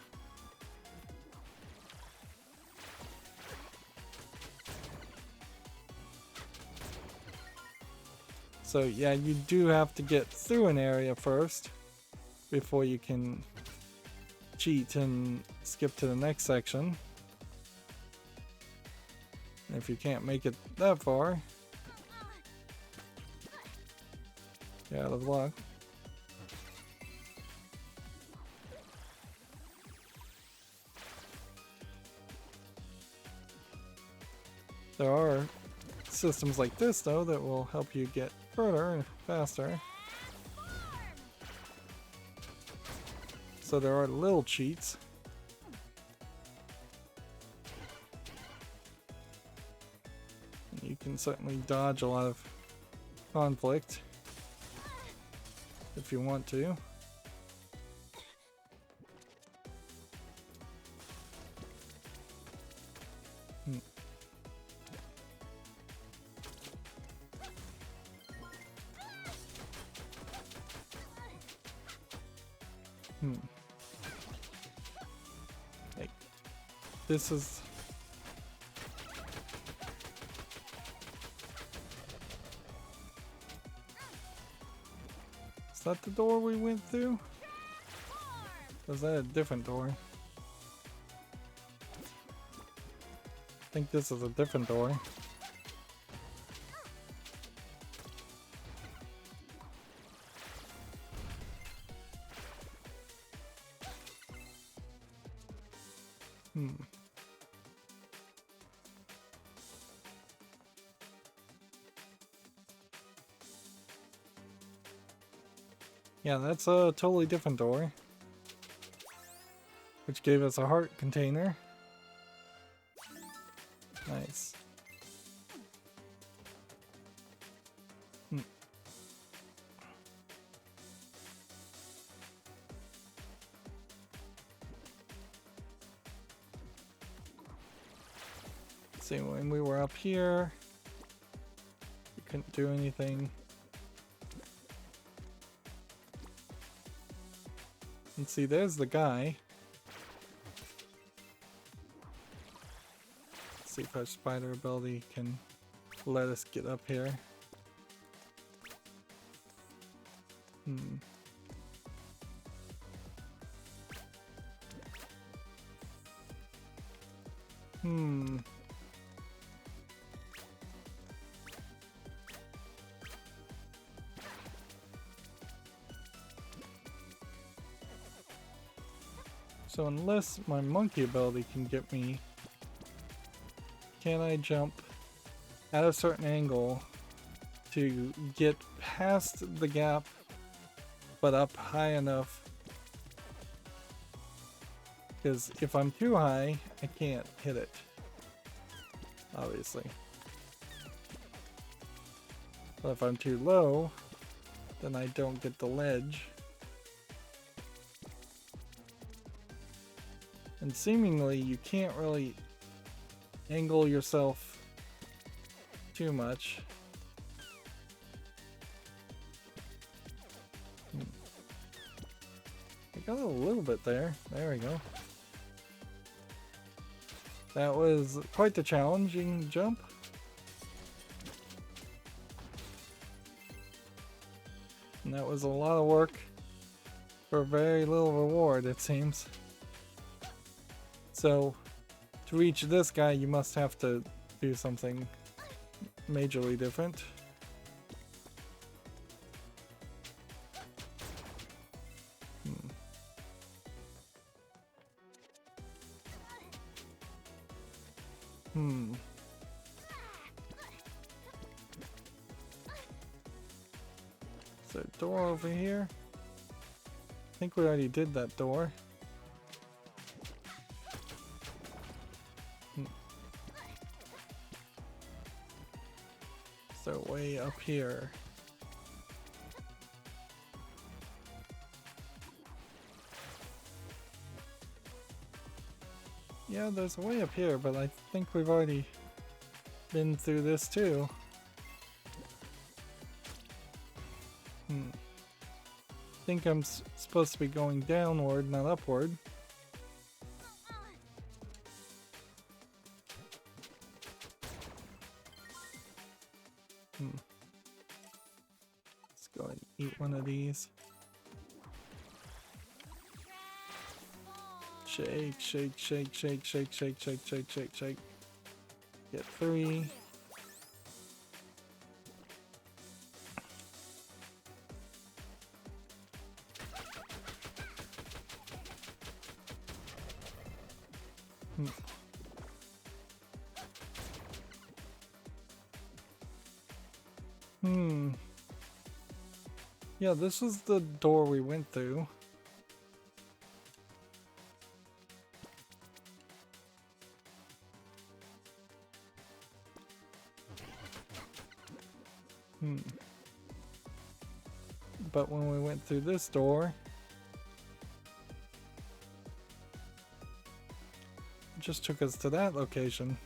So yeah, you do have to get through an area first before you can cheat and skip to the next section. And if you can't make it that far, you're out of luck. There are systems like this, though, that will help you get further and faster. So there are little cheats. You can certainly dodge a lot of conflict if you want to. Like, this is... Is that the door we went through? Or is that a different door? think this is a different door. Yeah, that's a totally different door, which gave us a heart container. Nice. See, when we were up here, we couldn't do anything. And see, there's the guy. Let's see if our spider ability can let us get up here. So unless my monkey ability can get me, can I jump at a certain angle to get past the gap but up high enough? Because if I'm too high, I can't hit it, obviously. But if I'm too low, then I don't get the ledge. And seemingly you can't really angle yourself too much. I got a little bit there. There we go. That was quite the challenging jump. And that was a lot of work for very little reward, it seems. So, to reach this guy, you must have to do something majorly different. Is there a door over here? I think we already did that door. So way up here. Yeah, there's a way up here, but I think we've already been through this too. I think I'm supposed to be going downward, not upward. Let's go and eat one of these. Shake, shake, shake, shake, shake, shake, shake, shake, shake, shake. Get 3. Yeah, this is the door we went through. But when we went through this door, it just took us to that location.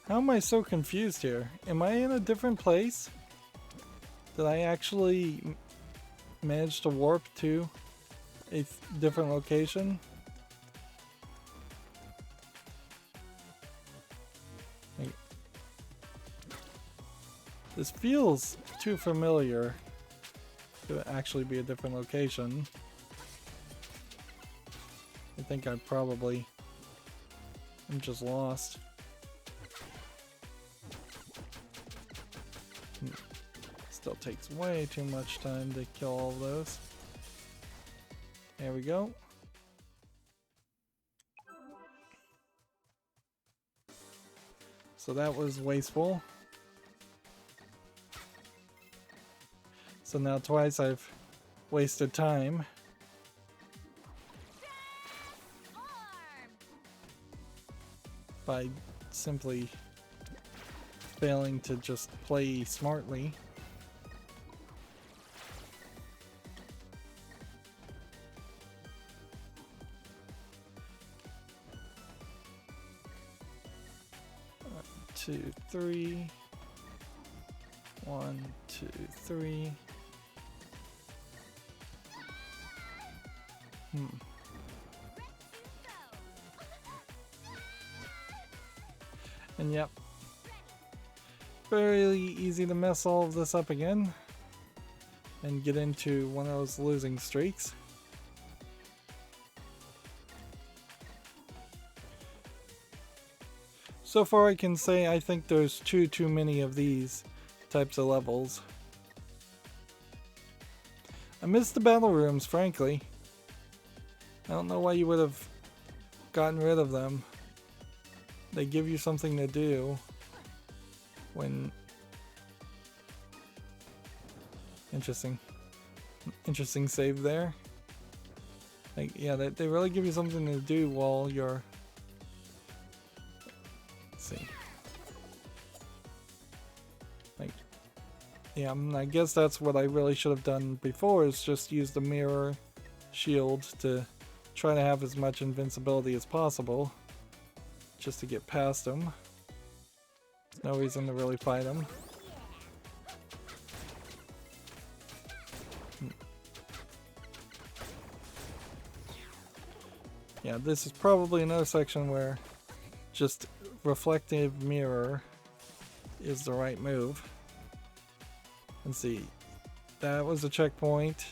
How am I so confused here? Am I in a different place? Did I actually manage to warp to a different location? This feels too familiar to actually be a different location. think I probably am just lost. Still takes way too much time to kill all of those. There we go. So that was wasteful. So now twice I've wasted time. By simply failing to just play smartly. Two, three. 1, 2, 3. And yep, very easy to mess all of this up again and get into one of those losing streaks. So far I can say I think there's too many of these types of levels. I miss the battle rooms, frankly. I don't know why you would have gotten rid of them. They give you something to do when... Interesting save there. Like, yeah, they really give you something to do while you're... Let's see. Like, yeah, I guess that's what I really should have done before, is just use the mirror shield to try to have as much invincibility as possible. Just to get past him. There's no reason to really fight him. Yeah, this is probably another section where just reflective mirror is the right move. Let's see. That was a checkpoint.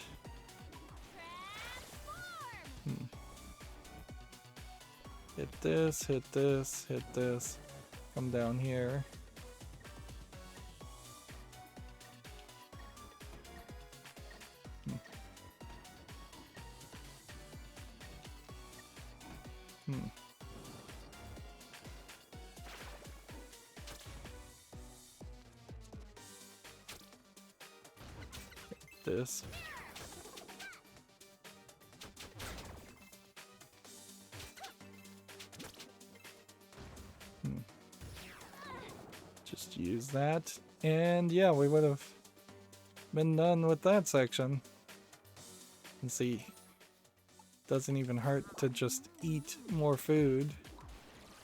Hit this, hit this, hit this. Come down here. This. Just use that, and yeah, we would have been done with that section. And see, doesn't even hurt to just eat more food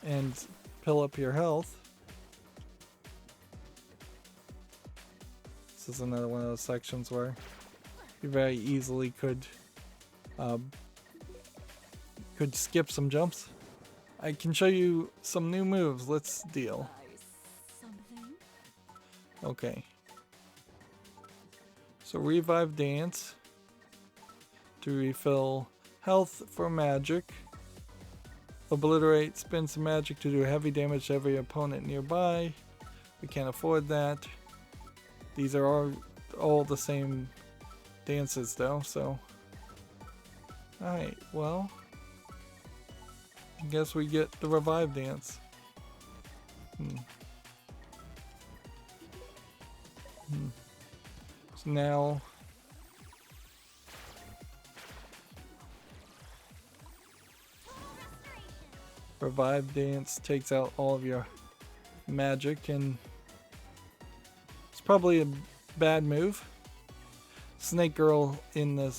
and fill up your health. This is another one of those sections where you very easily could skip some jumps. I can show you some new moves. Let's deal. Okay. So revive dance to refill health for magic. Obliterate, spend some magic to do heavy damage to every opponent nearby. We can't afford that. These are all the same dances though, so. Alright, well. I guess we get the revive dance. So now revive dance takes out all of your magic, and it's probably a bad move. Snake Girl in the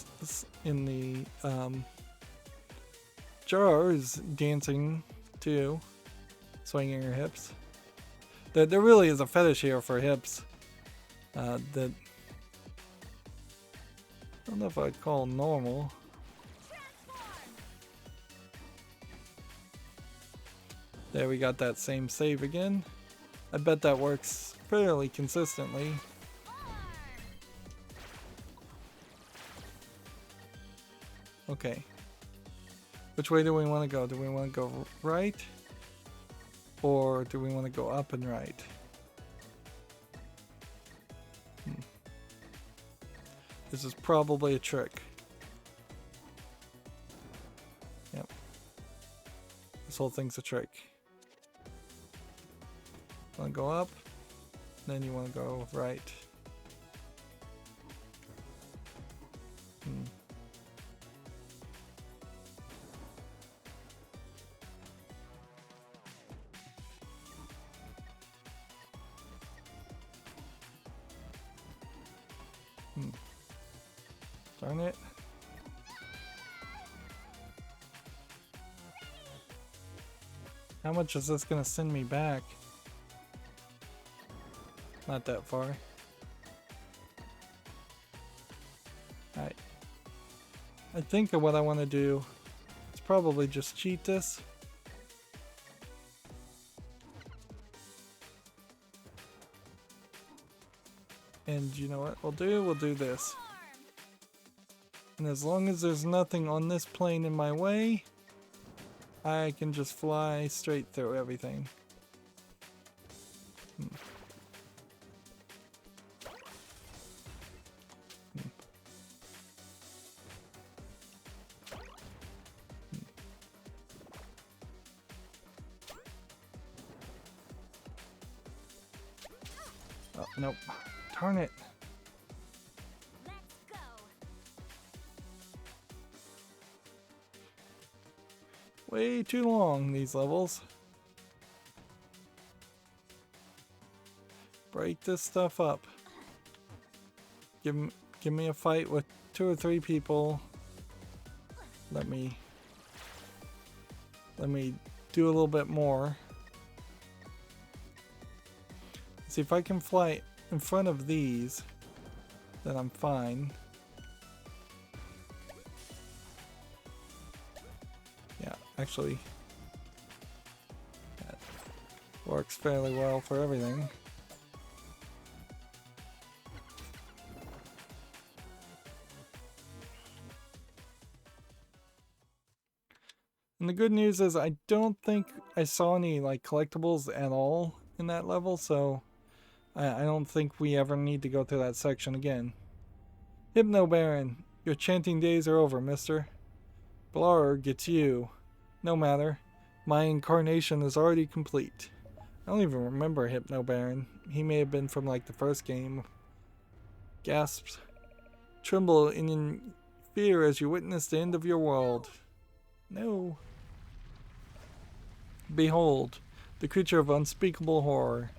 jar is dancing too, swinging her hips. There really is a fetish here for hips that I don't know if I'd call normal. There, we got that same save again. I bet that works fairly consistently. Okay. Which way do we want to go? Do we want to go right? Or do we want to go up and right? This is probably a trick. Yep. This whole thing's a trick. Want to go up, then you want to go right. Darn it. How much is this gonna send me back? Not that far. Alright. I think what I want to do is probably just cheat this. And you know what we'll do? We'll do this. And as long as there's nothing on this plane in my way, I can just fly straight through everything. Oh, nope. Darn it. Way too long, these levels. Break this stuff up. Give me a fight with 2 or 3 people. Let me do a little bit more. See if I can fly in front of these, then I'm fine. Yeah, actually, that works fairly well for everything. And the good news is I don't think I saw any like collectibles at all in that level, so I don't think we ever need to go through that section again. Hypno Baron, your chanting days are over, mister. Blar gets you. No matter. My incarnation is already complete. I don't even remember Hypno Baron. He may have been from like the first game. Gasps. Tremble in fear as you witness the end of your world. No. Behold, the creature of unspeakable horror.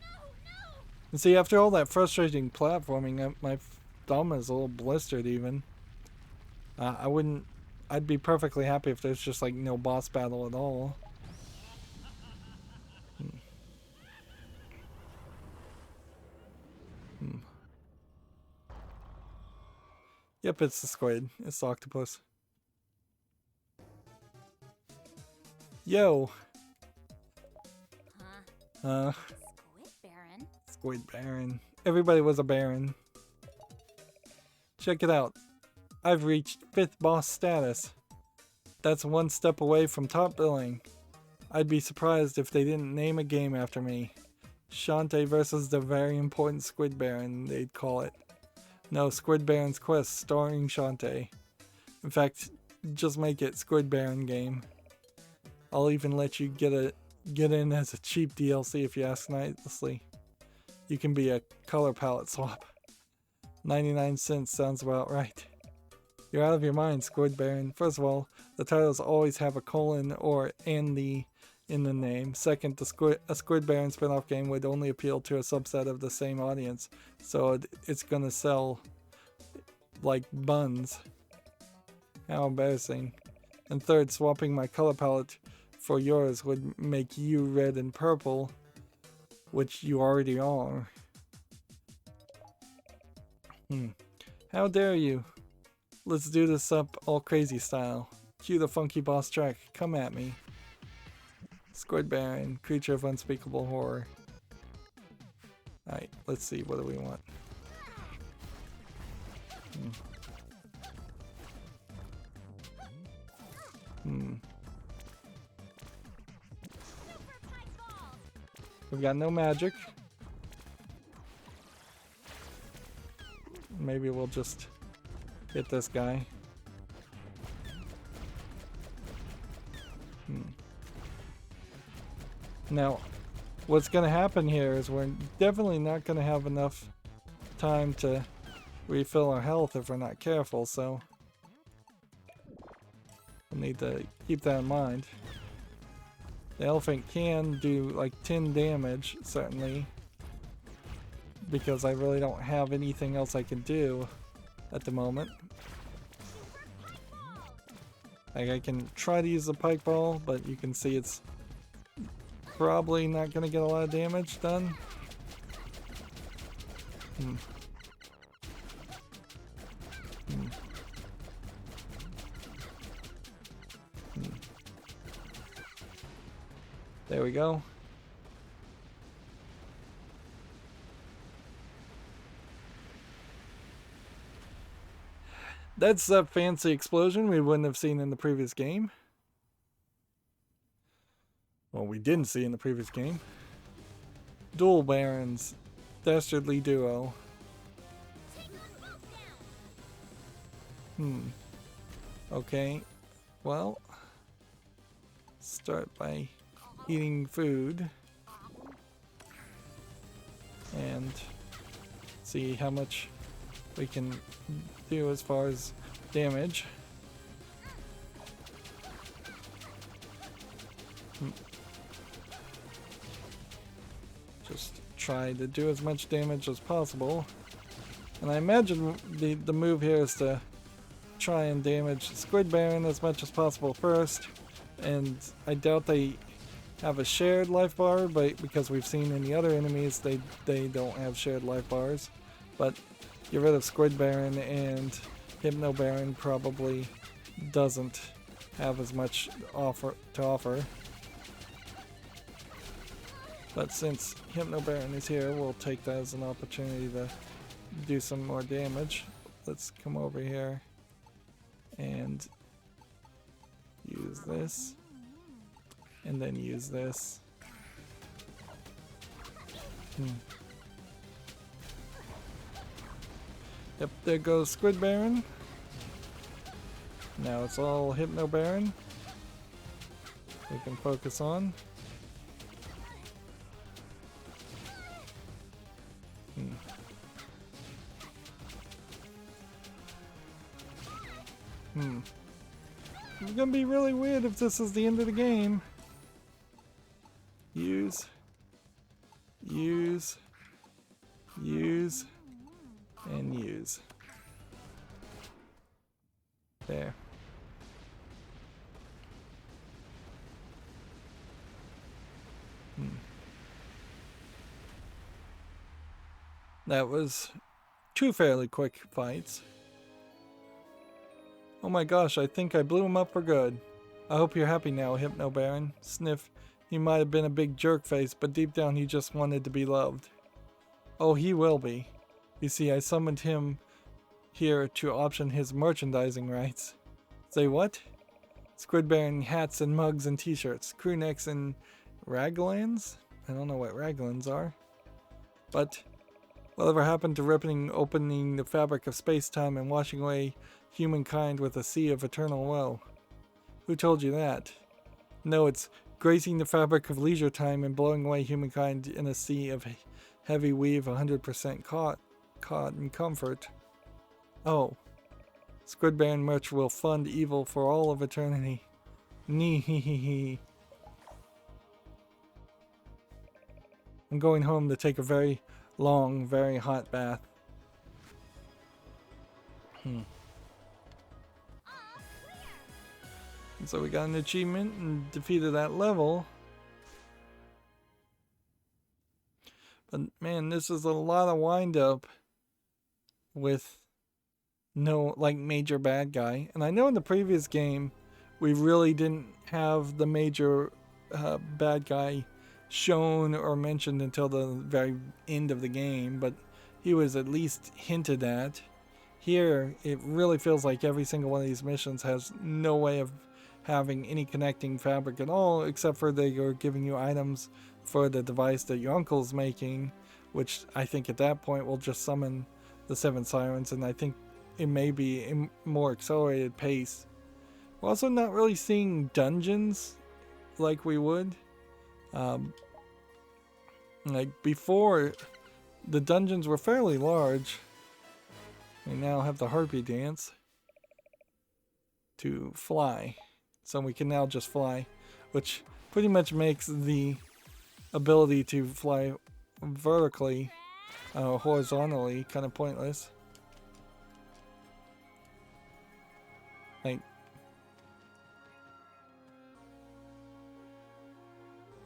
And see, after all that frustrating platforming, my thumb is a little blistered even. I'd be perfectly happy if there's just like no boss battle at all. Yep, it's the squid. It's the octopus. Yo! Squid Baron. Squid Baron. Everybody was a Baron. Check it out. I've reached 5th boss status. That's 1 step away from top billing. I'd be surprised if they didn't name a game after me. Shantae versus the very important Squid Baron, they'd call it. No, Squid Baron's Quest starring Shantae. In fact, just make it Squid Baron game. I'll even let you get in as a cheap DLC if you ask nicely. You can be a color palette swap. 99 cents sounds about right. You're out of your mind, Squid Baron. First of all, the titles always have a colon or and the in the name. Second, a Squid Baron spin-off game would only appeal to a subset of the same audience, so it's gonna sell like buns. How embarrassing. And third, swapping my color palette for yours would make you red and purple, which you already are. How dare you? Let's do this up all crazy style. Cue the funky boss track. Come at me. Squid Baron, creature of unspeakable horror. Alright, let's see. What do we want? We've got no magic. Maybe we'll just hit this guy. Now, what's going to happen here is we're definitely not going to have enough time to refill our health if we're not careful, so we'll need to keep that in mind. The elephant can do like 10 damage, certainly, because I really don't have anything else I can do at the moment. Like, I can try to use the pike ball, but you can see it's probably not going to get a lot of damage done. There we go. That's a fancy explosion we wouldn't have seen in the previous game. Well, we didn't see in the previous game. Dual Barons. Dastardly duo. Okay. Well, start by eating food and see how much we can do as far as damage. Just try to do as much damage as possible. And I imagine the move here is to try and damage Squid Baron as much as possible first. And I doubt they have a shared life bar, but because we've seen in the other enemies they don't have shared life bars. But get rid of Squid Baron, and Hypno Baron probably doesn't have as much to offer. But since Hypno Baron is here, we'll take that as an opportunity to do some more damage. Let's come over here and use this, and then use this. Yep, there goes Squid Baron. Now it's all Hypno Baron we can focus on. It's gonna be really weird if this is the end of the game. Use, and use. There. That was two fairly quick fights. Oh my gosh, I think I blew him up for good. I hope you're happy now, Hypno Baron. Sniff, he might have been a big jerk face, but deep down he just wanted to be loved. Oh, he will be. You see, I summoned him here to option his merchandising rights. Say what? Squid Baron hats and mugs and t-shirts, crew necks and raglans? I don't know what raglans are. But whatever happened to ripping opening the fabric of space-time and washing away humankind with a sea of eternal woe? Who told you that? No, it's gracing the fabric of leisure time and blowing away humankind in a sea of heavy weave 100% caught in comfort. Oh. Squid Baron merch will fund evil for all of eternity. Nee. I'm going home to take a very long, very hot bath. So we got an achievement and defeated that level. But man, this is a lot of wind up with no like major bad guy. And I know in the previous game we really didn't have the major bad guy shown or mentioned until the very end of the game, but he was at least hinted at. Here it really feels like every single one of these missions has no way of having any connecting fabric at all, except for they are giving you items for the device that your uncle's making, which I think at that point will just summon the 7 sirens, and I think it may be a more accelerated pace. We're also not really seeing dungeons like we would. Like before, the dungeons were fairly large. We now have the Harpy Dance to fly. So we can now just fly, which pretty much makes the ability to fly vertically, horizontally, kind of pointless. Like,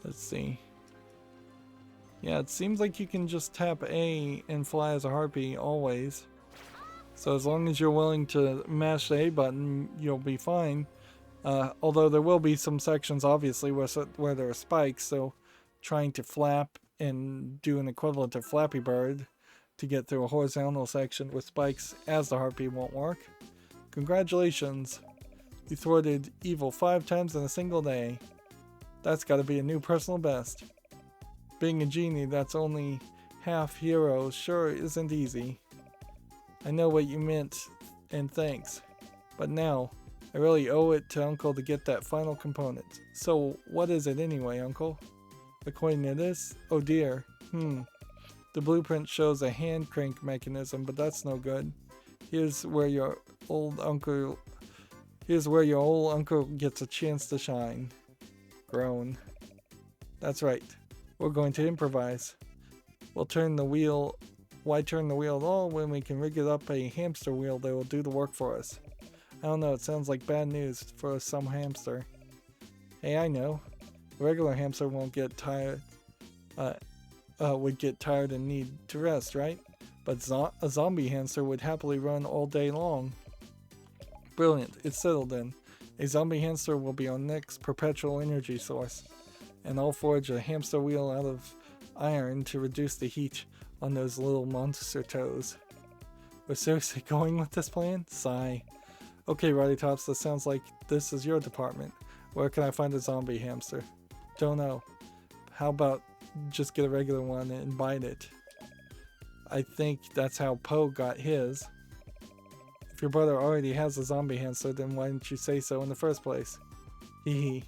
let's see. Yeah, it seems like you can just tap A and fly as a harpy always. So as long as you're willing to mash the A button, you'll be fine. Although there will be some sections, obviously, where there are spikes, so trying to flap and do an equivalent to Flappy Bird to get through a horizontal section with spikes as the harpy won't work. Congratulations! You thwarted evil 5 times in a single day. That's gotta be a new personal best. Being a genie that's only half hero sure isn't easy. I know what you meant, and thanks. But now, I really owe it to Uncle to get that final component. So, what is it anyway, Uncle? According to this? Oh dear. The blueprint shows a hand crank mechanism, but that's no good. Here's where your old uncle gets a chance to shine. Groan. That's right. We're going to improvise. We'll turn the wheel. Why turn the wheel at all when we can rig it up a hamster wheel that will do the work for us? I don't know, it sounds like bad news for some hamster. Hey, I know. A regular hamster won't get tired. Would get tired and need to rest, right? But a zombie hamster would happily run all day long. Brilliant, it's settled then. A zombie hamster will be our next perpetual energy source. And I'll forge a hamster wheel out of iron to reduce the heat on those little monster toes. We're seriously going with this plan? Sigh. Okay, Rydo Tops, this sounds like this is your department. Where can I find a zombie hamster? Don't know. How about just get a regular one and bite it? I think that's how Poe got his. If your brother already has a zombie hamster, then why didn't you say so in the first place? Hee.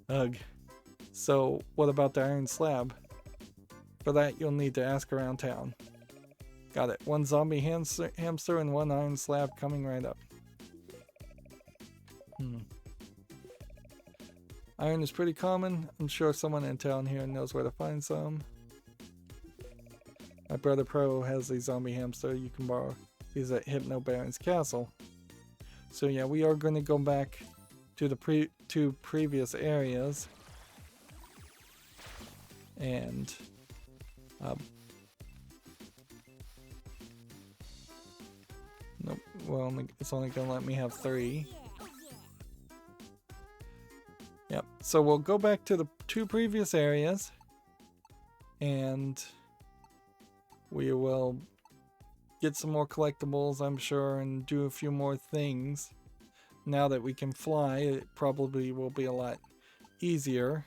Ugh. So, what about the iron slab? For that, you'll need to ask around town. Got it. 1 zombie hamster and 1 iron slab coming right up. Iron is pretty common. I'm sure someone in town here knows where to find some. My brother Pro has a zombie hamster you can borrow. He's at Hypno Baron's castle. So yeah, we are going to go back to the two previous areas. And nope, well, it's only going to let me have 3. Yep, so we'll go back to the 2 previous areas and we will get some more collectibles, I'm sure, and do a few more things. Now that we can fly, it probably will be a lot easier.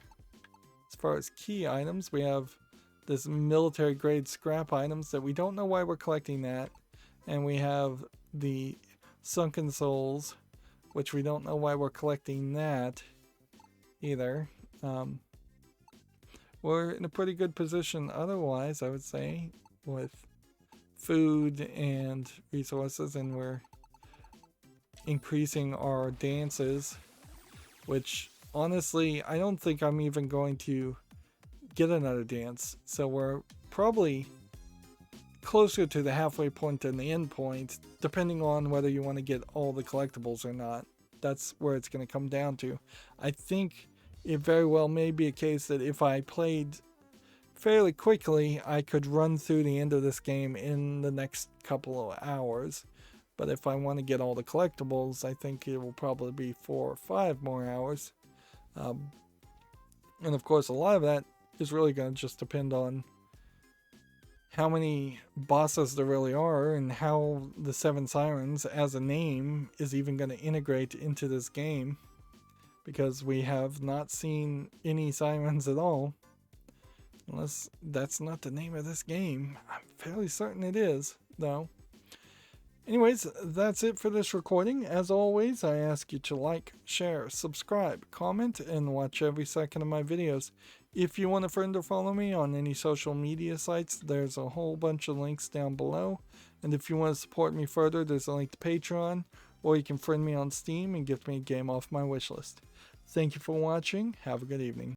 As far as key items, we have this military grade scrap items that we don't know why we're collecting that. And we have the sunken souls, which we don't know why we're collecting that either. We're in a pretty good position otherwise, I would say, with food and resources, and we're increasing our dances, which honestly I don't think I'm even going to get another dance, so we're probably closer to the halfway point than the end point, depending on whether you want to get all the collectibles or not. That's where it's going to come down to. I think it very well may be a case that if I played fairly quickly, I could run through the end of this game in the next couple of hours. But if I want to get all the collectibles, I think it will probably be 4 or 5 more hours. And of course, a lot of that is really going to just depend on how many bosses there really are and how the 7 Sirens as a name is even going to integrate into this game. because we have not seen any sirens at all. Unless that's not the name of this game. I'm fairly certain it is, though. Anyways, that's it for this recording. As always, I ask you to like, share, subscribe, comment, and watch every second of my videos. If you want a friend or follow me on any social media sites, there's a whole bunch of links down below. And if you want to support me further, there's a link to Patreon, or you can friend me on Steam and gift me a game off my wishlist. Thank you for watching. Have a good evening.